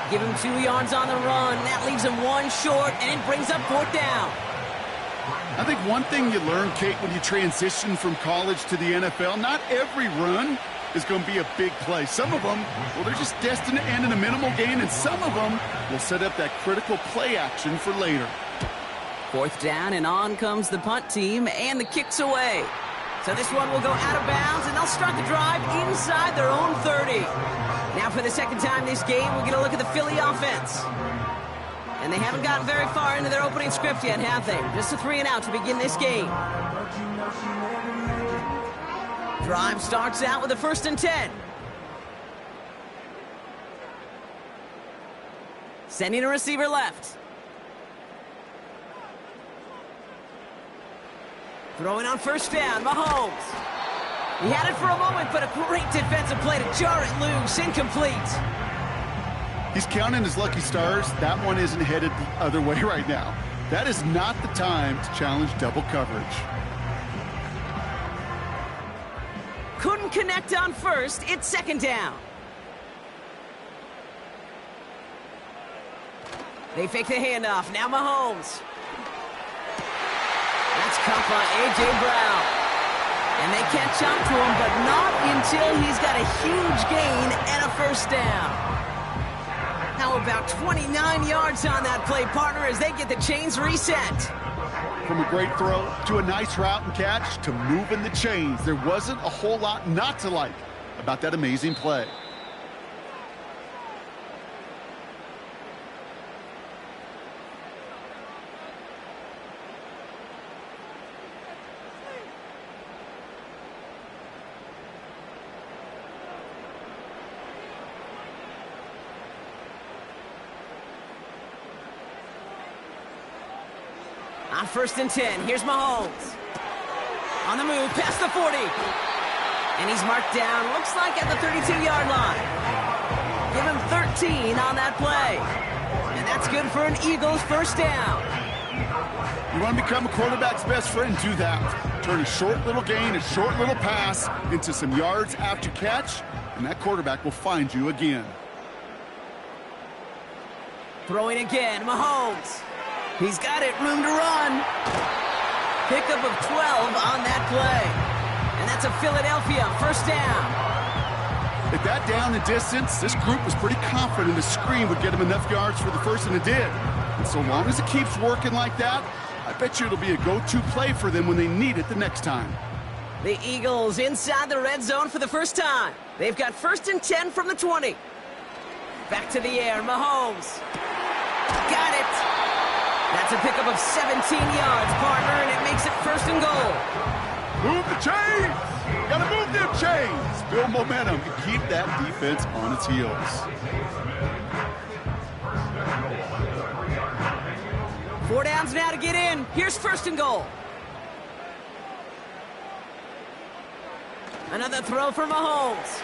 Give him 2 yards on the run. That leaves him 1 short, and it brings up 4th down. I think one thing you learn, Kate, when you transition from college to the NFL, not every run is going to be a big play. Some of them, well, they're just destined to end in a minimal gain, and some of them will set up that critical play action for later. 4th down, and on comes the punt team, and the kick's away. So this one will go out of bounds, and they'll start the drive inside their own 30. Now for the 2nd time this game, we'll get a look at the Philly offense. And they haven't gotten very far into their opening script yet, have they? Just a 3 and out to begin this game. Drive starts out with a 1st and 10. Sending a receiver left. Throwing on 1st down, Mahomes. He had it for a moment, but a great defensive play to jar it loose. Incomplete. He's counting his lucky stars. That one isn't headed the other way right now. That is not the time to challenge double coverage. Couldn't couldn't connect on first. It's second down. They fake the handoff. Now Mahomes. That's caught by A.J. Brown. And they can't jump to him, but not until he's got a huge gain and a first down. How about 29 yards on that play, partner, as they get the chains reset. From a great throw to a nice route and catch to moving the chains, there wasn't a whole lot not to like about that amazing play. On 1st and 10, here's Mahomes. On the move, past the 40. And he's marked down, looks like at the 32-yard line. Give him 13 on that play. And that's good for an Eagles first down. You want to become a quarterback's best friend, do that. Turn a short little gain, a short little pass into some yards after catch, and that quarterback will find you again. Throwing again, Mahomes. He's got it, room to run. Pickup of 12 on that play. And that's a Philadelphia first down. At that down and distance, this group was pretty confident the screen would get him enough yards for the first, and it did. And so long as it keeps working like that, I bet you it'll be a go-to play for them when they need it the next time. The Eagles inside the red zone for the first time. They've got 1st and 10 from the 20. Back to the air, Mahomes. Got it. That's a pickup of 17 yards, partner, and it makes it 1st and goal. Move the chains! Gotta move them chains! Build momentum and keep that defense on its heels. 4 downs now to get in. Here's 1st and goal. Another throw for Mahomes.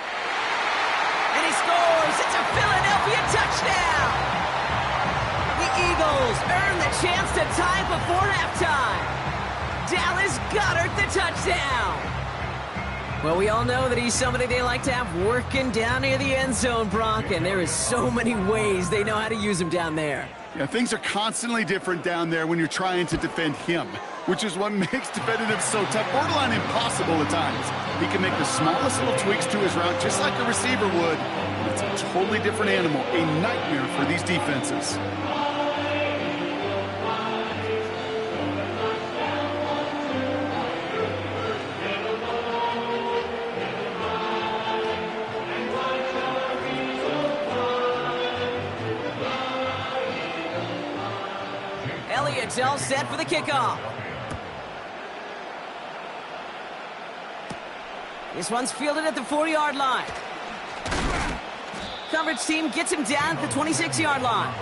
And he scores! It's a Philadelphia touchdown! The Eagles earn the chance to tie before halftime. Dallas Goedert the touchdown. Well, we all know that he's somebody they like to have working down near the end zone, Brock, and there is so many ways they know how to use him down there. Yeah, things are constantly different down there when you're trying to defend him, which is what makes defending him so tough, borderline impossible at times. He can make the smallest little tweaks to his route just like a receiver would. It's a totally different animal, a nightmare for these defenses. Elliott's all set for the kickoff. This one's fielded at the 4-yard line. Coverage team gets him down at the 26-yard line.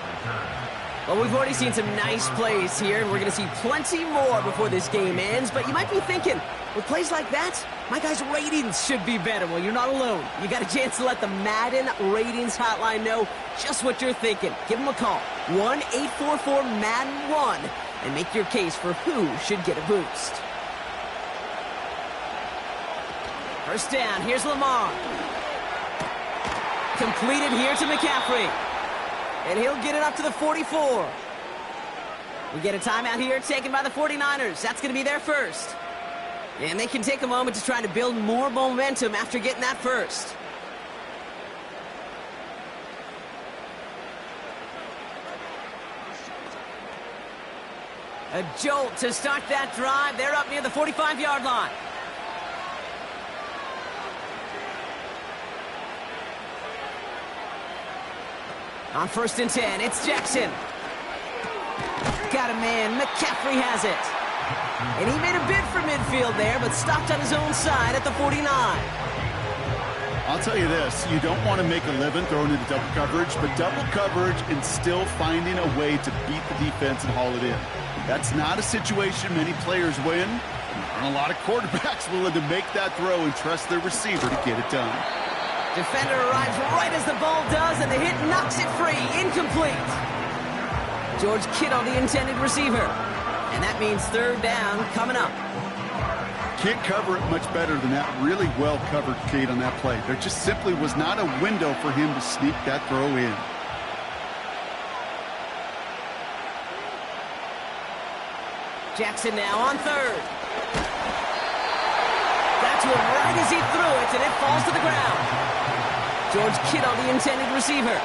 Well, we've already seen some nice plays here, and we're going to see plenty more before this game ends. But you might be thinking, with plays like that, my guys' ratings should be better. Well, you're not alone. You got a chance to let the Madden Ratings Hotline know just what you're thinking. Give them a call, 1-844-MADDEN-1, and make your case for who should get a boost. First down, here's Lamar. Completed here to McCaffrey. And he'll get it up to the 44. We get a timeout here taken by the 49ers. That's going to be their first. And they can take a moment to try to build more momentum after getting that first. A jolt to start that drive. They're up near the 45-yard line. On 1st and 10, it's Jackson. Got a man. McCaffrey has it. And he made a bid for midfield there, but stopped on his own side at the 49. I'll tell you this, you don't want to make a living throwing into double coverage, but double coverage and still finding a way to beat the defense and haul it in. That's not a situation many players win. And a lot of quarterbacks willing to make that throw and trust their receiver to get it done. Defender arrives right as the ball does, and the hit knocks it free. Incomplete. George Kittle, the intended receiver. And that means 3rd down coming up. Can't cover it much better than that. Really well covered, Kate, on that play. There just simply was not a window for him to sneak that throw in. Jackson now on third. Got to him right as he threw it, and it falls to the ground. George Kittle, the intended receiver.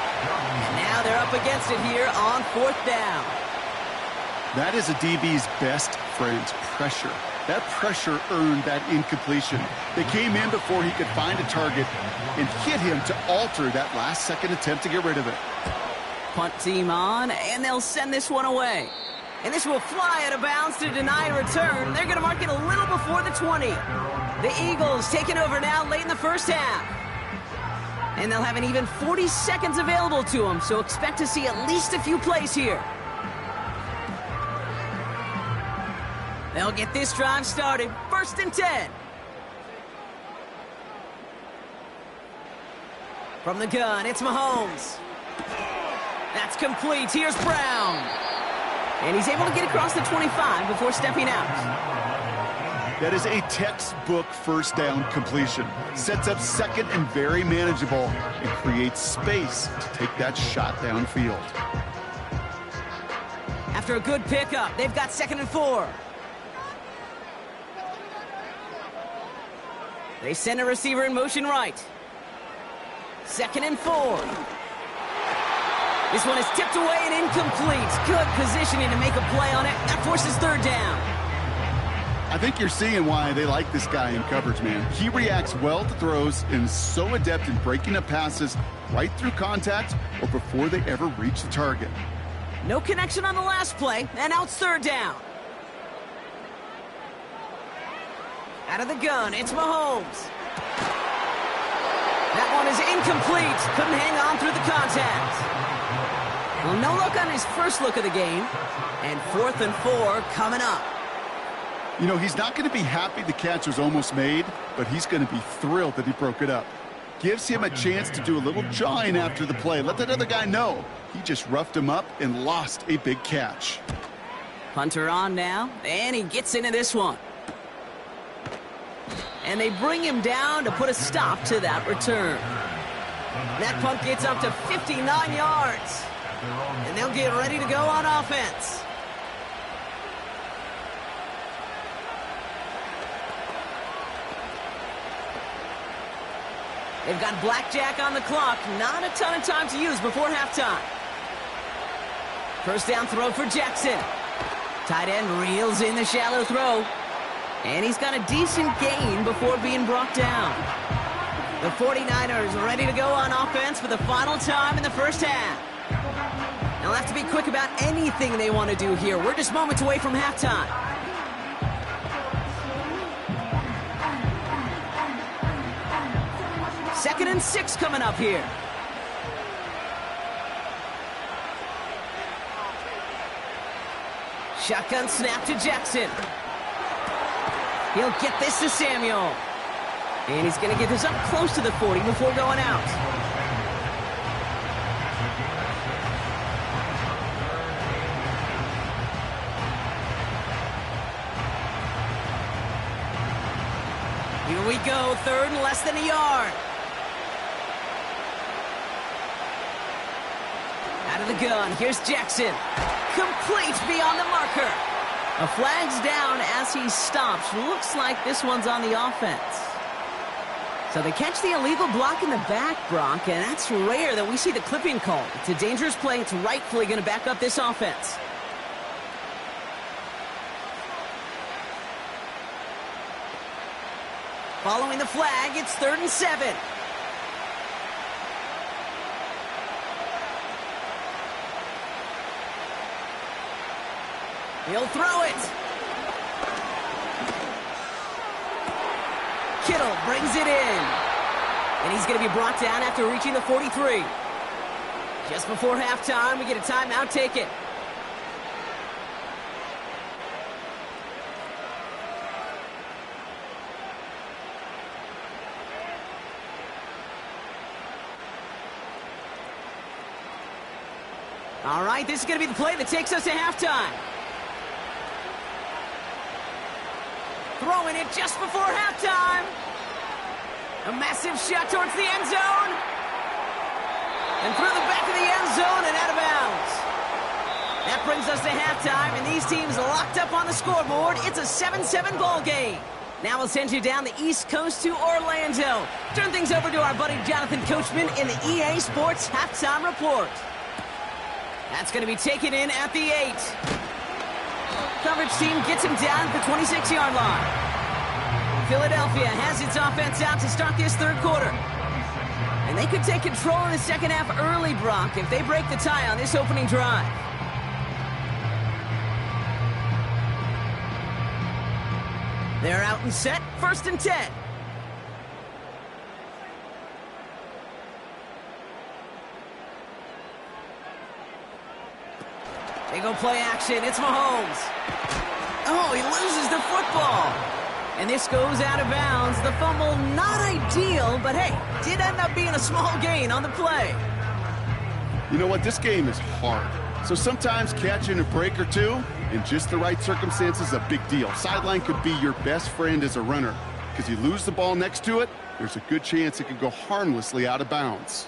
Now they're up against it here on fourth down. That is a DB's best friend, pressure. That pressure earned that incompletion. They came in before he could find a target and hit him to alter that last-second attempt to get rid of it. Punt team on, and they'll send this one away. And this will fly out of bounds to deny a return. They're going to mark it a little before the 20. The Eagles taking over now late in the first half. And they'll have an even 40 seconds available to them, so expect to see at least a few plays here. They'll get this drive started. First and 10. From the gun, it's Mahomes. That's complete. Here's Brown. And he's able to get across the 25 before stepping out. That is a textbook first down completion. Sets up second and very manageable and creates space to take that shot downfield. After a good pickup, they've got 2nd and 4. They send a receiver in motion right. 2nd and 4. This one is tipped away and incomplete. Good positioning to make a play on it. That forces third down. I think you're seeing why they like this guy in coverage, man. He reacts well to throws and is so adept in breaking up passes right through contact or before they ever reach the target. No connection on the last play, and now it's third down. Out of the gun, it's Mahomes. That one is incomplete. Couldn't hang on through the contact. Well, no look on his first look of the game. And 4th and 4 coming up. You know, he's not going to be happy the catch was almost made, but he's going to be thrilled that he broke it up. Gives him a chance to do a little jawing after the play. Let that other guy know. He just roughed him up and lost a big catch. Punter on now, and he gets into this one. And they bring him down to put a stop to that return. That punt gets up to 59 yards. And they'll get ready to go on offense. They've got blackjack on the clock. Not a ton of time to use before halftime. First down throw for Jackson. Tight end reels in the shallow throw. And he's got a decent gain before being brought down. The 49ers ready to go on offense for the final time in the first half. They'll have to be quick about anything they want to do here. We're just moments away from halftime. Second and 6 coming up here. Shotgun snap to Jackson. He'll get this to Samuel. And he's going to get this up close to the 40 before going out. Here we go, third and less than a yard. Out of the gun, here's Jackson. Complete beyond the marker. A flag's down as he stops. Looks like this one's on the offense. So they catch the illegal block in the back, Brock, and that's rare that we see the clipping call. It's a dangerous play. It's rightfully going to back up this offense. Following the flag, it's 3rd and 7. He'll throw it. Kittle brings it in. And he's going to be brought down after reaching the 43. Just before halftime, we get a timeout taken. All right, this is going to be the play that takes us to halftime. Throwing it just before halftime. A massive shot towards the end zone. And through the back of the end zone and out of bounds. That brings us to halftime, and these teams locked up on the scoreboard. It's a 7-7 ball game. Now we'll send you down the East Coast to Orlando. Turn things over to our buddy Jonathan Coachman in the EA Sports Halftime Report. That's going to be taken in at the 8. Coverage team gets him down at the 26-yard line. Philadelphia has its offense out to start this third quarter. And they could take control in the second half early, Brock, if they break the tie on this opening drive. They're out and set, 1st and 10. They go play action, it's Mahomes. Oh, he loses the football. And this goes out of bounds. The fumble, not ideal, but hey, did end up being a small gain on the play. You know what? This game is hard. So sometimes catching a break or two in just the right circumstances is a big deal. Sideline could be your best friend as a runner, because you lose the ball next to it, there's a good chance it could go harmlessly out of bounds.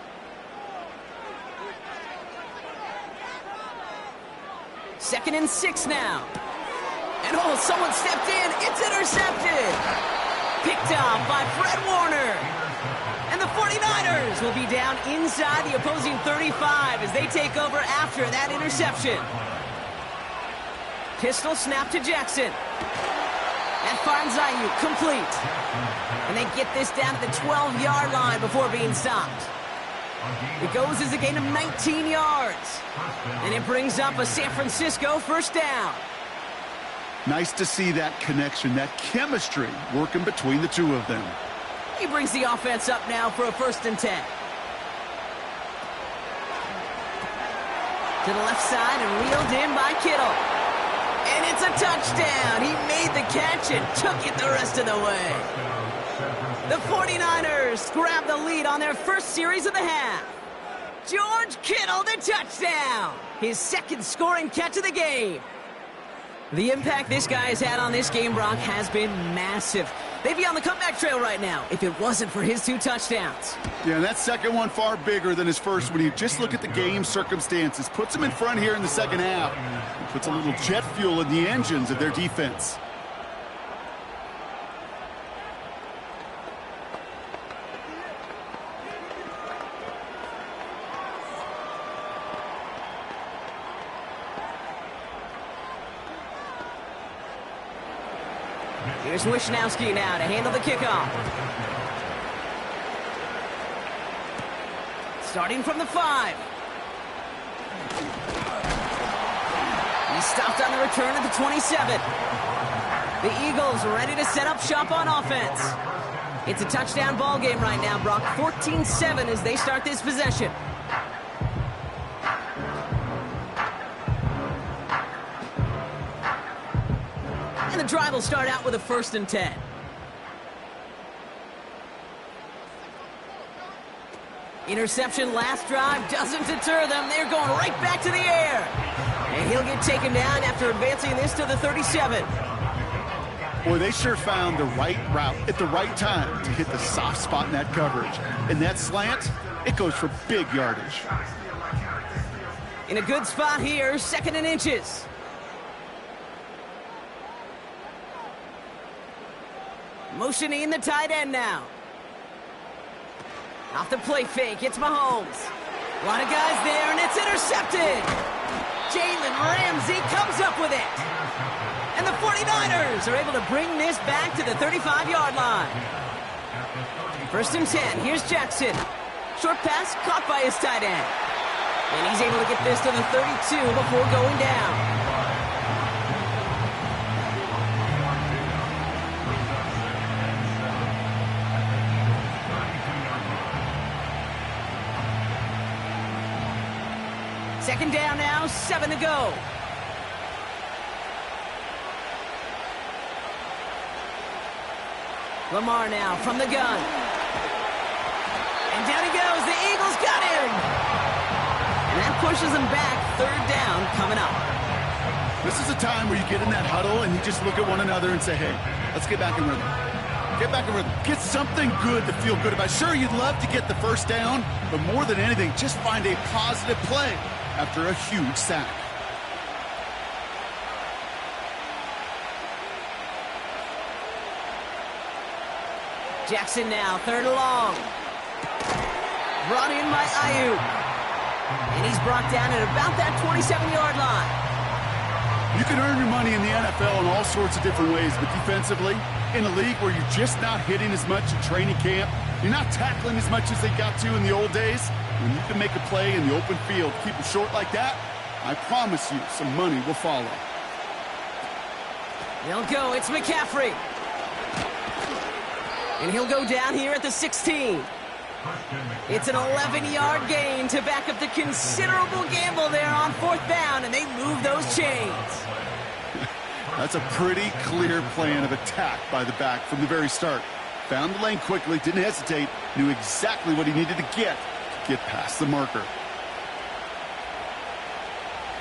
Second and 6 now. And oh, someone stepped in. It's intercepted. Picked off by Fred Warner. And the 49ers will be down inside the opposing 35 as they take over after that interception. Pistol snap to Jackson. That finds Ayuk complete. And they get this down to the 12-yard line before being stopped. It goes as a gain of 19 yards. And it brings up a San Francisco first down. Nice to see that connection, that chemistry working between the two of them. He brings the offense up now for a 1st and 10. To the left side and reeled in by Kittle. And it's a touchdown. He made the catch and took it the rest of the way. The 49ers grab the lead on their first series of the half. George Kittle, the touchdown. His second scoring catch of the game. The impact this guy has had on this game, Brock, has been massive. They'd be on the comeback trail right now if it wasn't for his 2 touchdowns. Yeah, and that second one far bigger than his first when you just look at the game circumstances. Puts him in front here in the second half. Puts a little jet fuel in the engines of their defense. Here's Wishnowski now to handle the kickoff. Starting from the 5. He stopped on the return at the 27. The Eagles ready to set up shop on offense. It's a touchdown ball game right now, Brock. 14-7 as they start this possession. And the drive will start out with a 1st and 10. Interception last drive doesn't deter them. They're going right back to the air. And he'll get taken down after advancing this to the 37. Boy, they sure found the right route at the right time to hit the soft spot in that coverage. And that slant, it goes for big yardage. In a good spot here, 2nd and inches. Motioning the tight end now. Off the play fake, it's Mahomes. A lot of guys there, and it's intercepted. Jalen Ramsey comes up with it. And the 49ers are able to bring this back to the 35-yard line. 1st and 10, here's Jackson. Short pass caught by his tight end. And he's able to get this to the 32 before going down. Second down now, 7 to go. Lamar now from the gun. And down he goes. The Eagles got him. And that pushes him back. 3rd down coming up. This is a time where you get in that huddle and you just look at one another and say, hey, let's get back in rhythm. Get back in rhythm. Get something good to feel good about. Sure, you'd love to get the first down, but more than anything, just find a positive play after a huge sack. Jackson now, 3rd and long. Brought in by Aiyuk. And he's brought down at about that 27-yard line. You can earn your money in the NFL in all sorts of different ways, but defensively, in a league where you're just not hitting as much in training camp, you're not tackling as much as they got to in the old days, when you can make a play in the open field, keep them short like that, I promise you some money will follow. They'll go. It's McCaffrey. And he'll go down here at the 16. It's an 11-yard gain to back up the considerable gamble there on 4th down, and they move those chains. That's a pretty clear plan of attack by the back from the very start. Found the lane quickly, didn't hesitate, knew exactly what he needed to get past the marker.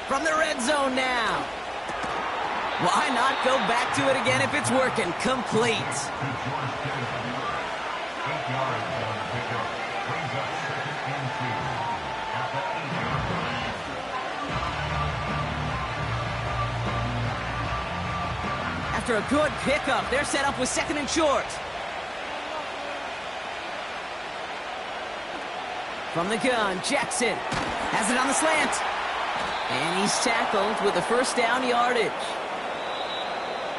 From the red zone now. Why not go back to it again if it's working? Complete. After a good pickup, they're set up with 2nd and short. From the gun, Jackson has it on the slant. And he's tackled with the 1st down yardage.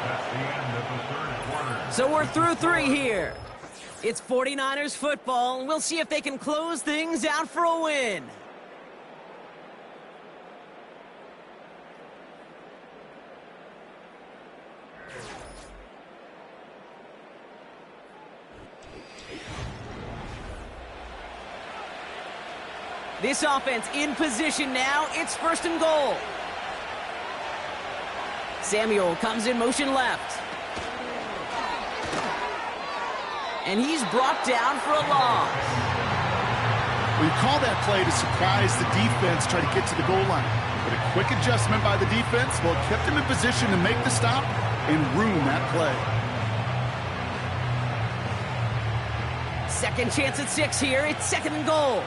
That's the end of the 3rd quarter. So we're through 3 here. It's 49ers football, and we'll see if they can close things out for a win. This offense in position now. It's 1st and goal. Samuel comes in motion left. And he's brought down for a loss. Well, you call that play to surprise the defense, try to get to the goal line. But a quick adjustment by the defense, well, it kept him in position to make the stop and ruin that play. 2nd chance at 6 here. It's 2nd and goal.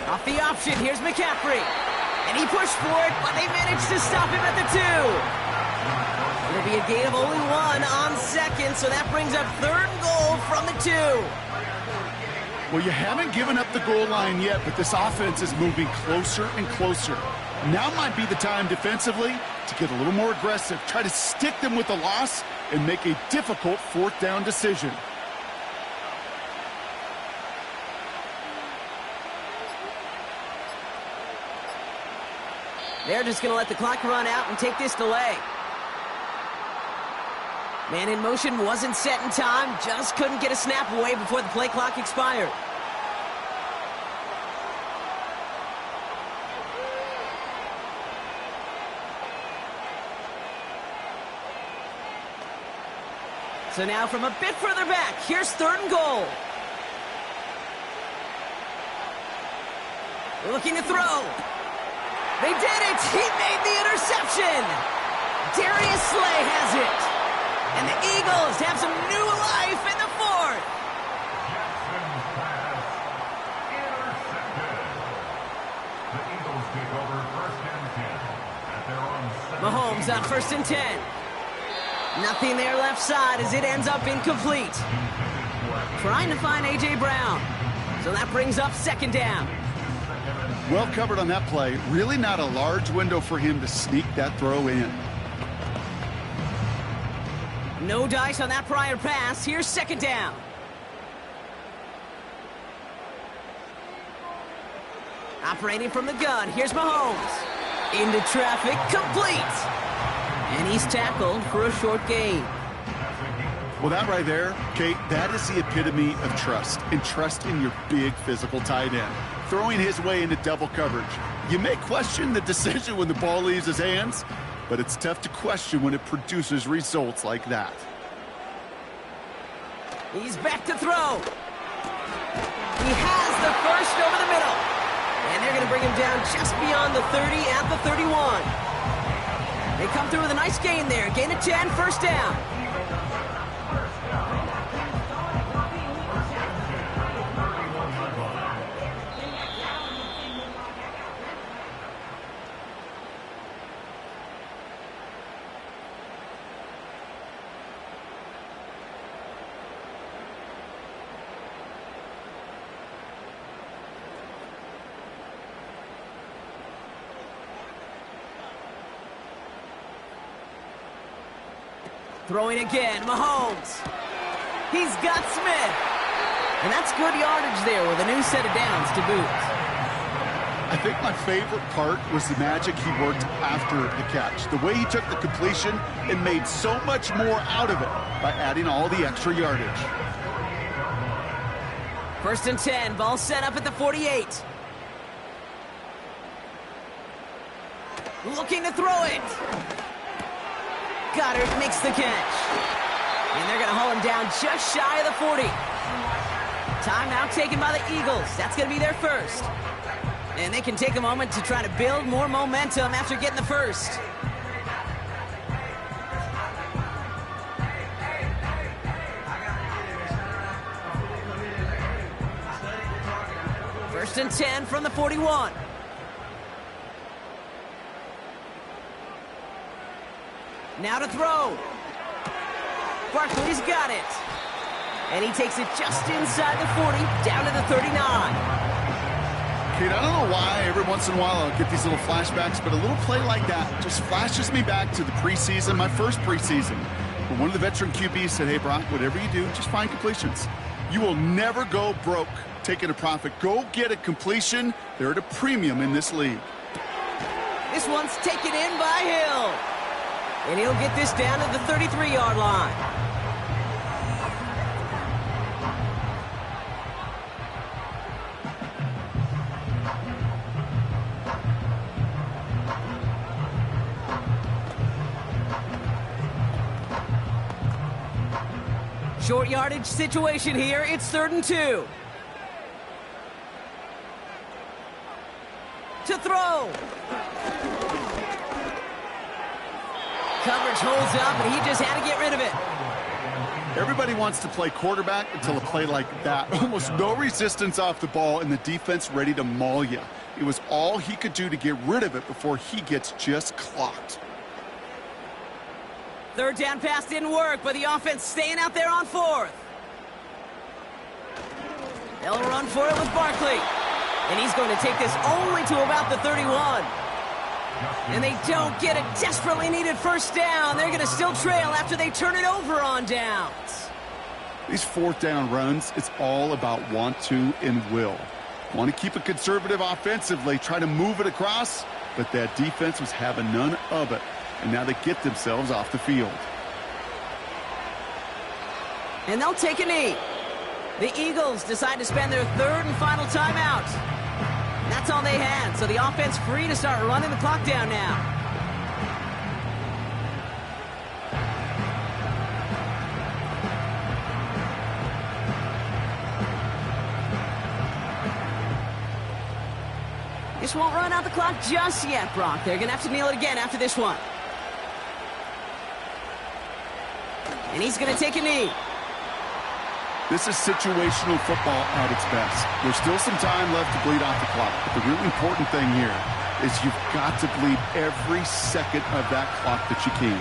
Off the option, here's McCaffrey. And he pushed for it, but they managed to stop him at the 2. It'll be a gain of only 1 on 2nd, so that brings up 3rd and goal from the 2. Well, you haven't given up the goal line yet, but this offense is moving closer and closer. Now might be the time defensively to get a little more aggressive, try to stick them with the loss, and make a difficult 4th down decision. They're just going to let the clock run out and take this delay. Man in motion wasn't set in time, just couldn't get a snap away before the play clock expired. So now from a bit further back, here's 3rd and goal. Looking to throw. They did it! He made the interception! Darius Slay has it! And the Eagles have some new life in the 4th! Jackson's pass intercepted. The Eagles take over 1st and 10 at their own 17. Mahomes on 1st and 10. Nothing there left side as it ends up incomplete. Trying to find A.J. Brown. So that brings up 2nd down. Well covered on that play. Really not a large window for him to sneak that throw in. No dice on that prior pass. Here's 2nd down. Operating from the gun. Here's Mahomes. Into traffic. Complete. And he's tackled for a short gain. Well, that right there, Kate, that is the epitome of trust. And trust in your big physical tight end. Throwing his way into double coverage. You may question the decision when the ball leaves his hands, but it's tough to question when it produces results like that. He's back to throw. He has the 1st over the middle. And they're going to bring him down just beyond the 30 at the 31. They come through with a nice gain there. Gain of 10, first down. Throwing again, Mahomes. He's got Smith. And that's good yardage there with a new set of downs to boot. I think my favorite part was the magic he worked after the catch. The way he took the completion and made so much more out of it by adding all the extra yardage. First and 10, ball set up at the 48. Looking to throw it. Goddard makes the catch. And they're going to haul him down just shy of the 40. Timeout taken by the Eagles. That's going to be their first. And they can take a moment to try to build more momentum after getting the first. First and 10 from the 41. Now to throw. Barkley's got it. And he takes it just inside the 40, down to the 39. Kate, I don't know why every once in a while I'll get these little flashbacks, but a little play like that just flashes me back to the preseason, my first preseason. When one of the veteran QBs said, hey, Brock, whatever you do, just find completions. You will never go broke taking a profit. Go get a completion. They're at a premium in this league. This one's taken in by Hill. And he'll get this down to the 33-yard line. Short yardage situation here. It's 3rd and 2. To throw. Coverage holds up, and he just had to get rid of it. Everybody wants to play quarterback until a play like that. Almost no resistance off the ball, and the defense ready to maul you. It was all he could do to get rid of it before he gets just clocked. 3rd down pass didn't work, but the offense staying out there on 4th. They'll run for it with Barkley. And he's going to take this only to about the 31. And they don't get a desperately needed first down. They're going to still trail after they turn it over on downs. These 4th down runs, it's all about want to and will. Want to keep it conservative offensively, try to move it across, but that defense was having none of it. And now they get themselves off the field. And they'll take a knee. The Eagles decide to spend their 3rd and final timeout. That's all they had, so the offense free to start running the clock down now. This won't run out the clock just yet, Brock. They're going to have to kneel it again after this one. And he's going to take a knee. This is situational football at its best. There's still some time left to bleed off the clock, but the really important thing here is you've got to bleed every second of that clock that you can.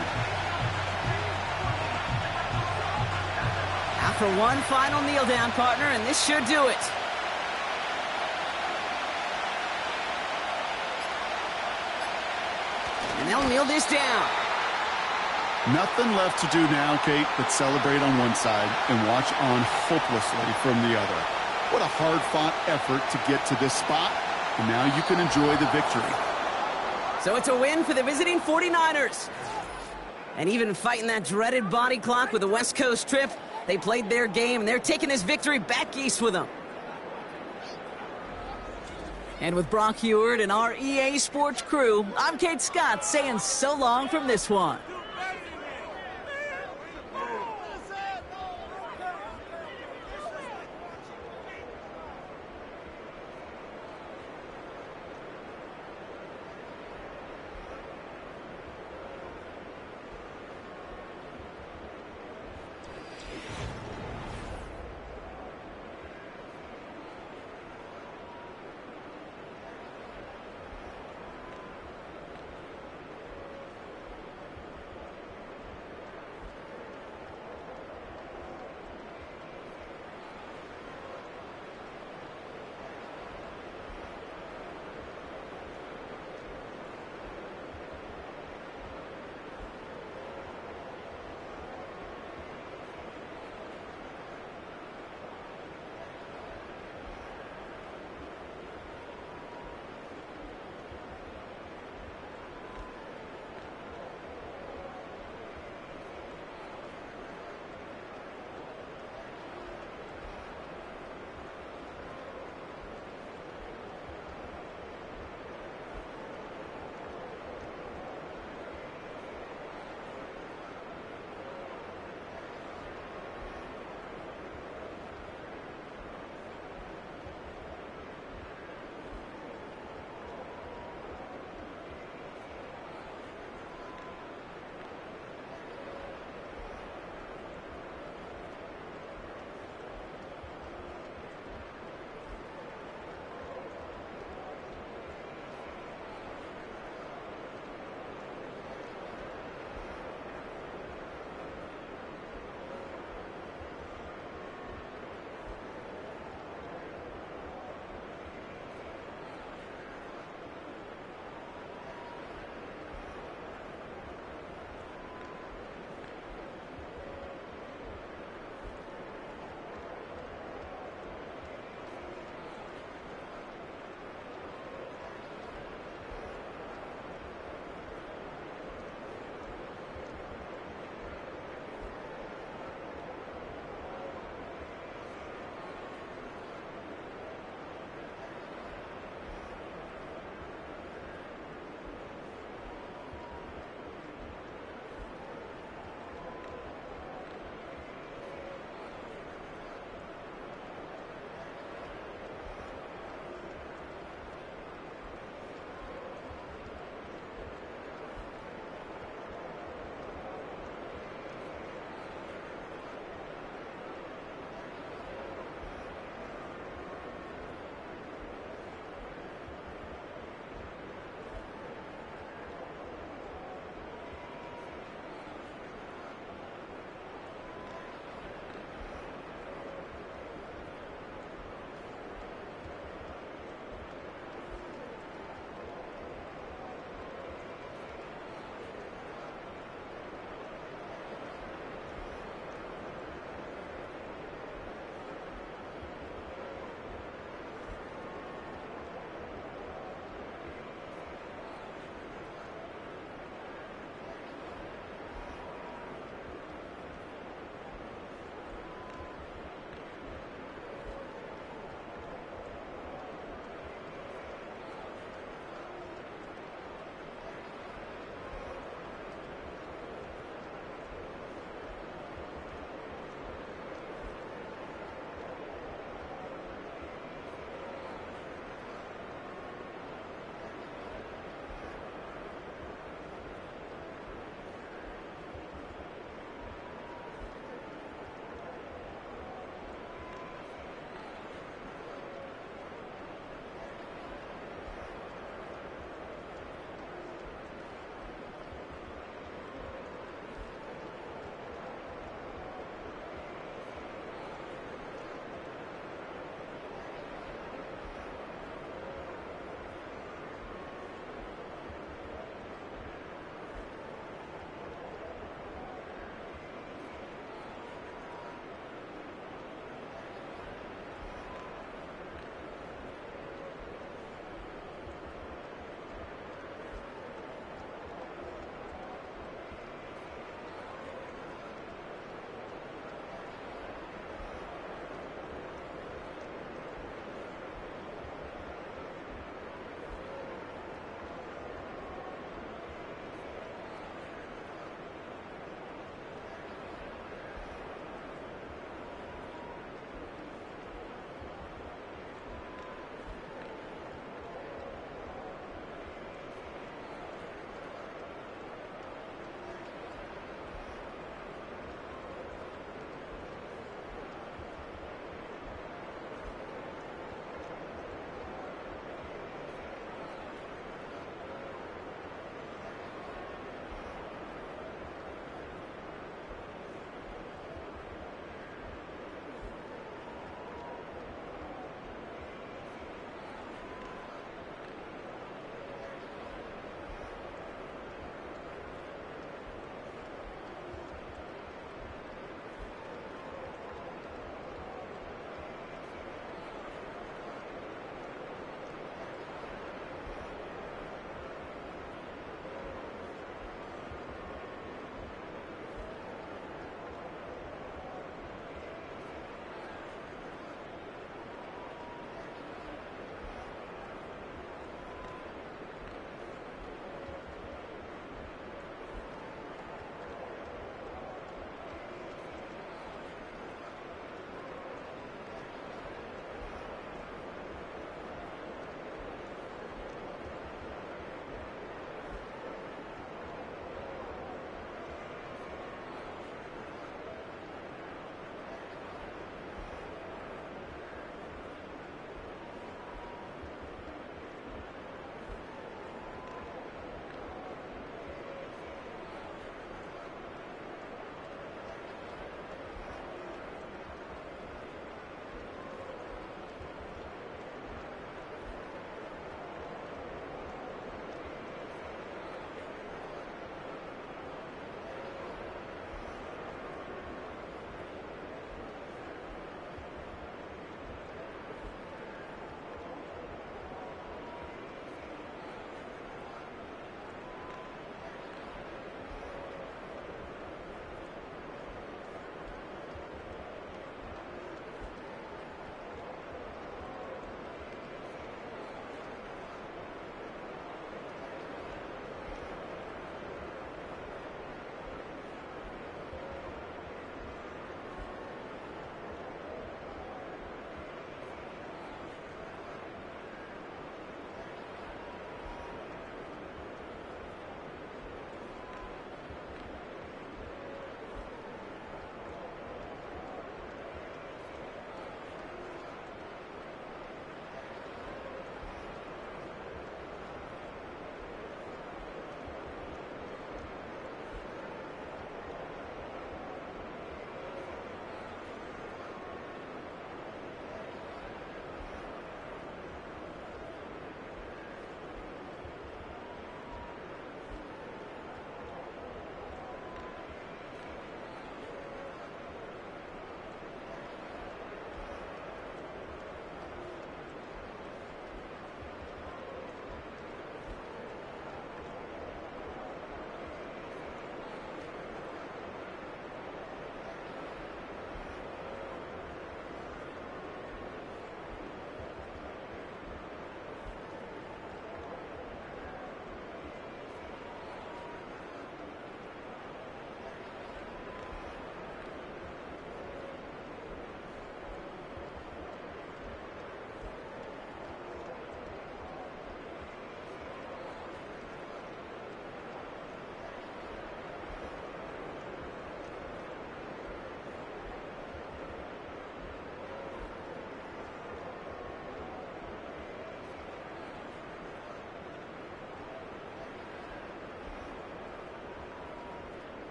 After one final kneel down, partner, and this should do it. And they'll kneel this down. Nothing left to do now, Kate, but celebrate on one side and watch on hopelessly from the other. What a hard-fought effort to get to this spot, and now you can enjoy the victory. So it's a win for the visiting 49ers. And even fighting that dreaded body clock with the West Coast trip, they played their game, and they're taking this victory back east with them. And with Brock Huard and our EA Sports crew, I'm Kate Scott saying so long from this one.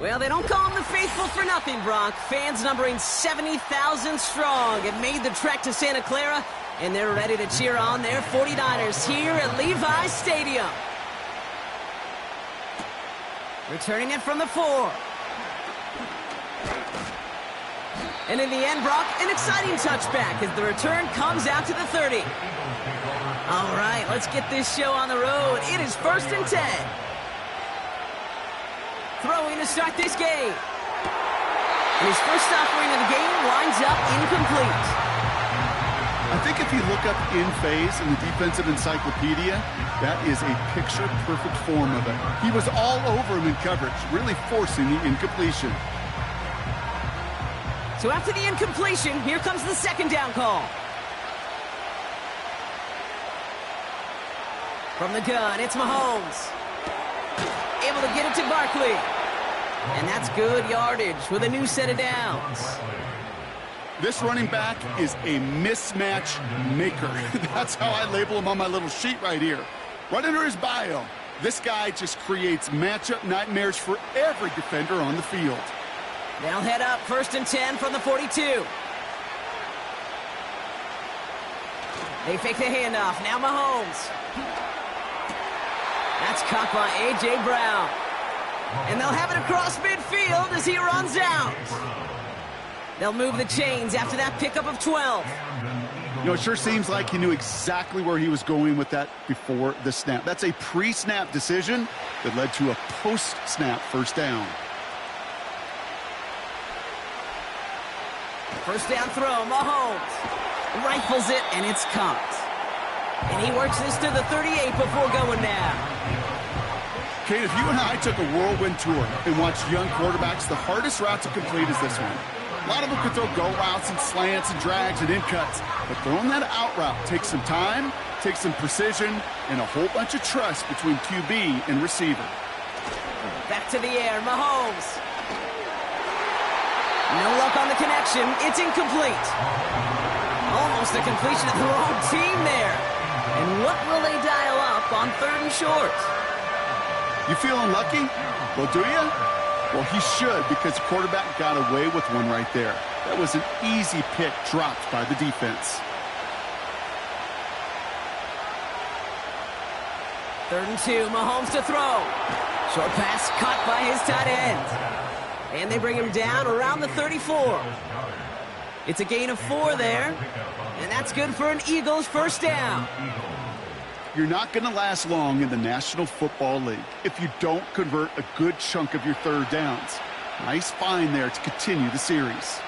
Well, they don't call them the faithful for nothing, Brock. Fans numbering 70,000 strong have made the trek to Santa Clara, and they're ready to cheer on their 49ers here at Levi's Stadium. Returning it from the 4. And in the end, Brock, an exciting touchback as the return comes out to the 30. All right, let's get this show on the road. It is 1st and 10. Throwing to start this game. And his first offering of the game winds up incomplete. I think if you look up in phase in the defensive encyclopedia, that is a picture-perfect form of it. He was all over him in coverage, really forcing the incompletion. So after the incompletion, here comes the 2nd down call. From the gun, it's Mahomes. Able to get it to Barkley. And that's good yardage with a new set of downs. This running back is a mismatch maker. That's how I label him on my little sheet right here. Right under his bio, this guy just creates matchup nightmares for every defender on the field. They'll head up 1st and 10 from the 42. They fake the handoff. Now Mahomes. That's caught by A.J. Brown. And they'll have it across midfield as he runs out. They'll move the chains after that pickup of 12. You know, it sure seems like he knew exactly where he was going with that before the snap. That's a pre-snap decision that led to a post-snap 1st down. 1st down throw, Mahomes. Rifles it, and it's caught. And he works this to the 38 before going down. Kate, if you and I took a whirlwind tour and watched young quarterbacks, the hardest route to complete is this one. A lot of them could throw go routes and slants and drags and in cuts, but throwing that out route takes some time, takes some precision, and a whole bunch of trust between QB and receiver. Back to the air, Mahomes. No luck on the connection. It's incomplete. Almost a completion of the wrong team there. And what will they dial up on 3rd and short? You feeling lucky? Well, do you? Well, he should, because the quarterback got away with one right there. That was an easy pick dropped by the defense. 3rd and 2, Mahomes to throw. Short pass caught by his tight end. And they bring him down around the 34. It's a gain of 4 there. And that's good for an Eagles 1st down. You're not going to last long in the National Football League if you don't convert a good chunk of your 3rd downs. Nice find there to continue the series.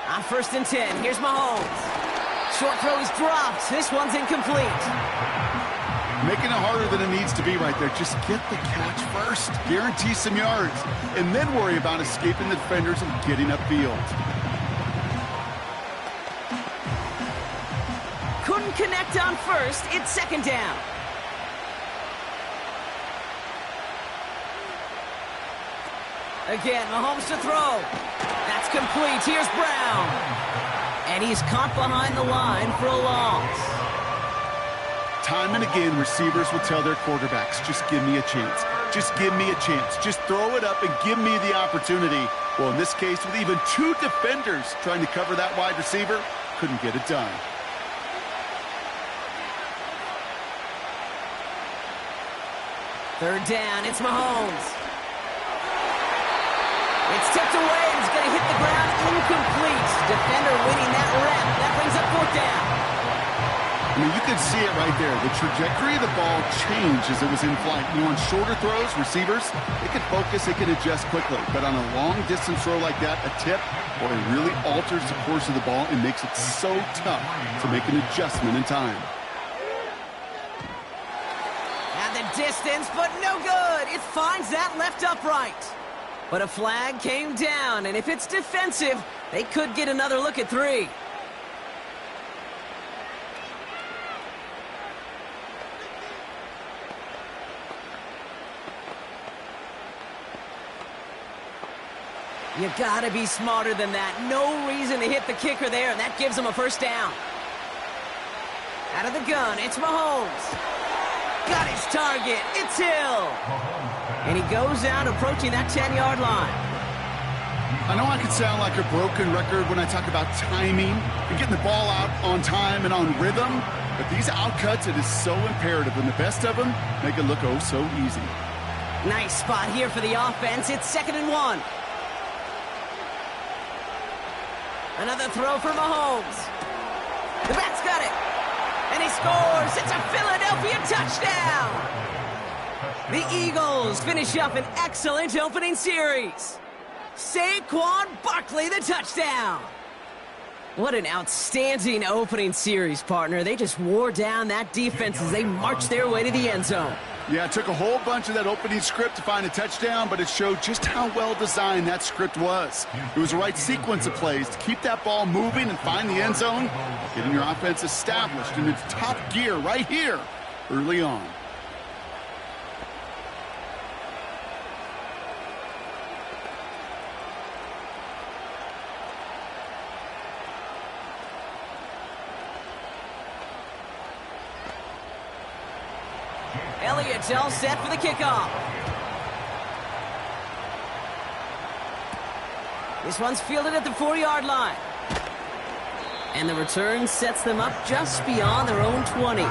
On 1st and 10, here's Mahomes. Short throw is dropped. This one's incomplete. Making it harder than it needs to be right there. Just get the catch first. Guarantee some yards. And then worry about escaping the defenders and getting upfield. Couldn't connect on 1st. It's 2nd down. Again, Mahomes to throw. That's complete. Here's Brown. And he's caught behind the line for a loss. Time and again, receivers will tell their quarterbacks, just give me a chance. Just give me a chance. Just throw it up and give me the opportunity. Well, in this case, with even 2 defenders trying to cover that wide receiver, couldn't get it done. Third down, it's Mahomes. It's tipped away, and it's going to hit the ground incomplete. Defender winning that rep. That brings up 4th down. I mean, you can see it right there. The trajectory of the ball changed as it was in flight. You know, on shorter throws, receivers, they can focus, they can adjust quickly. But on a long-distance throw like that, a tip, Boy, it really alters the course of the ball and makes it so tough to make an adjustment in time. And the distance, but no good. It finds that left upright. But a flag came down, and if it's defensive, they could get another look at 3. You gotta be smarter than that. No reason to hit the kicker there, and that gives them a first down. Out of the gun, it's Mahomes. Got his target. It's Hill. And he goes out approaching that 10-yard line. I know I could sound like a broken record when I talk about timing and getting the ball out on time and on rhythm, but these outcuts, it is so imperative, and the best of them make it look oh so easy. Nice spot here for the offense. It's 2nd and 1. Another throw for Mahomes. The back's got it. And he scores. It's a Philadelphia touchdown. The Eagles finish up an excellent opening series. Saquon Barkley, the touchdown. What an outstanding opening series, partner. They just wore down that defense as they marched their way to the end zone. Yeah, it took a whole bunch of that opening script to find a touchdown, but it showed just how well designed that script was. It was the right sequence of plays to keep that ball moving and find the end zone, getting your offense established in its top gear right here early on. Elliott's all set for the kickoff. This one's fielded at the 4-yard line. And the return sets them up just beyond their own 20.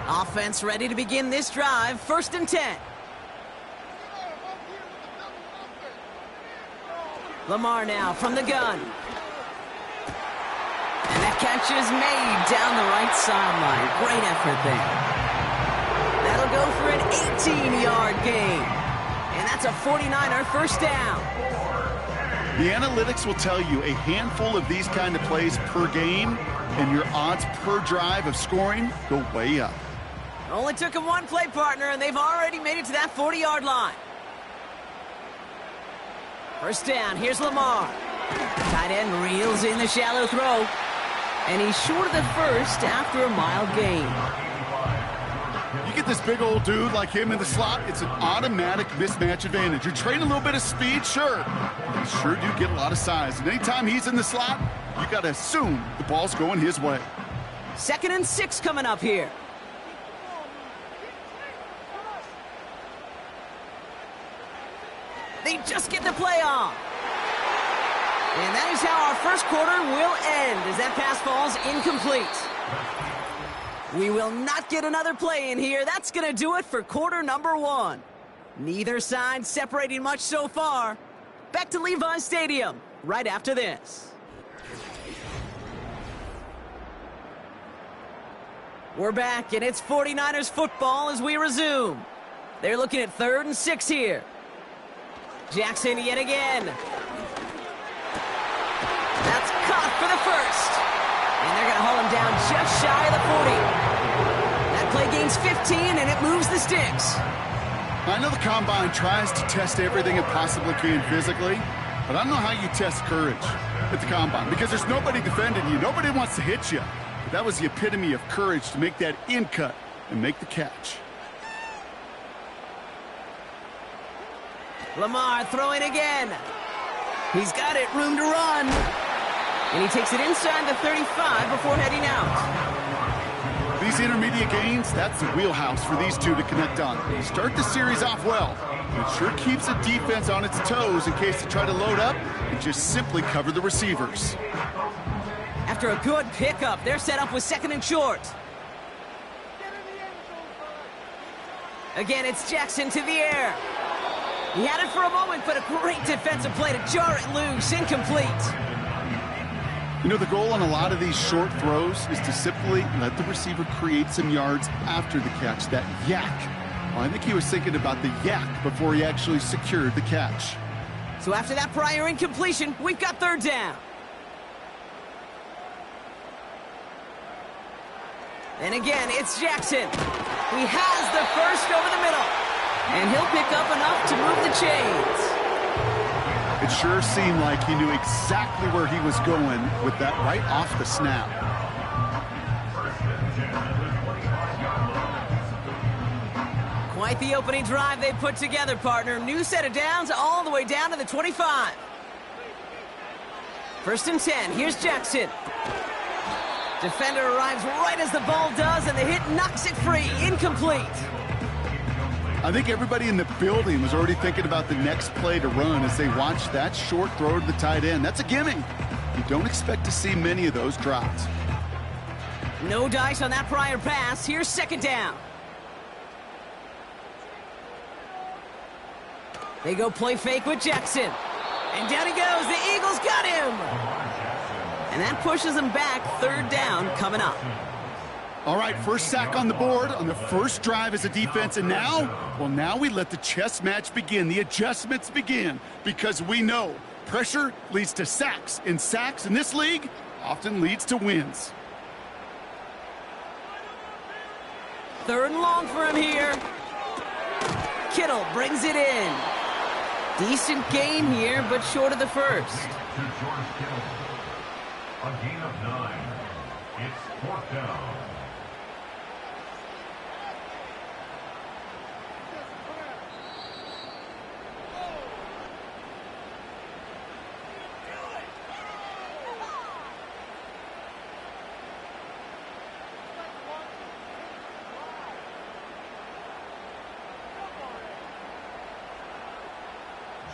Offense ready to begin this drive. 1st and 10. Lamar now from the gun. And that catch is made down the right sideline. Great effort there. That'll go for an 18-yard gain. And that's a 49er first down. The analytics will tell you a handful of these kind of plays per game, and your odds per drive of scoring go way up. Only took him one play, partner, and they've already made it to that 40-yard line. First down, here's Lamar. Tight end reels in the shallow throw. And he's short of the first after a mild gain. You get this big old dude like him in the slot, it's an automatic mismatch advantage. You're trading a little bit of speed, sure. You sure do get a lot of size. And anytime he's in the slot, you got to assume the ball's going his way. 2nd and 6 coming up here. They just get the play off. And that is how our first quarter will end as that pass falls incomplete. We will not get another play in here. That's going to do it for quarter number 1. Neither side separating much so far. Back to Levi's Stadium right after this. We're back, and it's 49ers football as we resume. They're looking at 3rd and 6 here. Jackson yet again. That's caught for the first. And they're going to haul him down just shy of the 40. That play gains 15, and it moves the sticks. I know the Combine tries to test everything it possibly can physically, but I don't know how you test courage at the Combine because there's nobody defending you. Nobody wants to hit you. But that was the epitome of courage to make that in cut and make the catch. Lamar throwing again. He's got it, room to run. And he takes it inside the 35 before heading out. These intermediate gains, that's the wheelhouse for these two to connect on. They start the series off well. It sure keeps the defense on its toes in case they try to load up and just simply cover the receivers. After a good pickup, they're set up with 2nd and short. Again, it's Jackson to the air. He had it for a moment, but a great defensive play to jar it loose. Incomplete. You know, the goal on a lot of these short throws is to simply let the receiver create some yards after the catch, that yak. Well, I think he was thinking about the yak before he actually secured the catch. So after that prior incompletion, we've got third down. And again, it's Jackson. He has the first over the middle. And he'll pick up enough to move the chains. It sure seemed like he knew exactly where he was going with that right off the snap. Quite the opening drive they put together, partner. New set of downs all the way down to the 25. First and 10. Here's Jackson. Defender arrives right as the ball does, and the hit knocks it free. Incomplete. I think everybody in the building was already thinking about the next play to run as they watched that short throw to the tight end. That's a gimme. You don't expect to see many of those dropped. No dice on that prior pass. Here's second down. They go play fake with Jackson. And down he goes. The Eagles got him. And that pushes them back. Third down coming up. All right, first sack on the board on the first drive as a defense. And now, well, now we let the chess match begin. The adjustments begin because we know pressure leads to sacks. And sacks in this league often leads to wins. Third and long for him here. Kittle brings it in. Decent gain here, but short of the first. To George Kittle. A gain of 9. It's fourth down.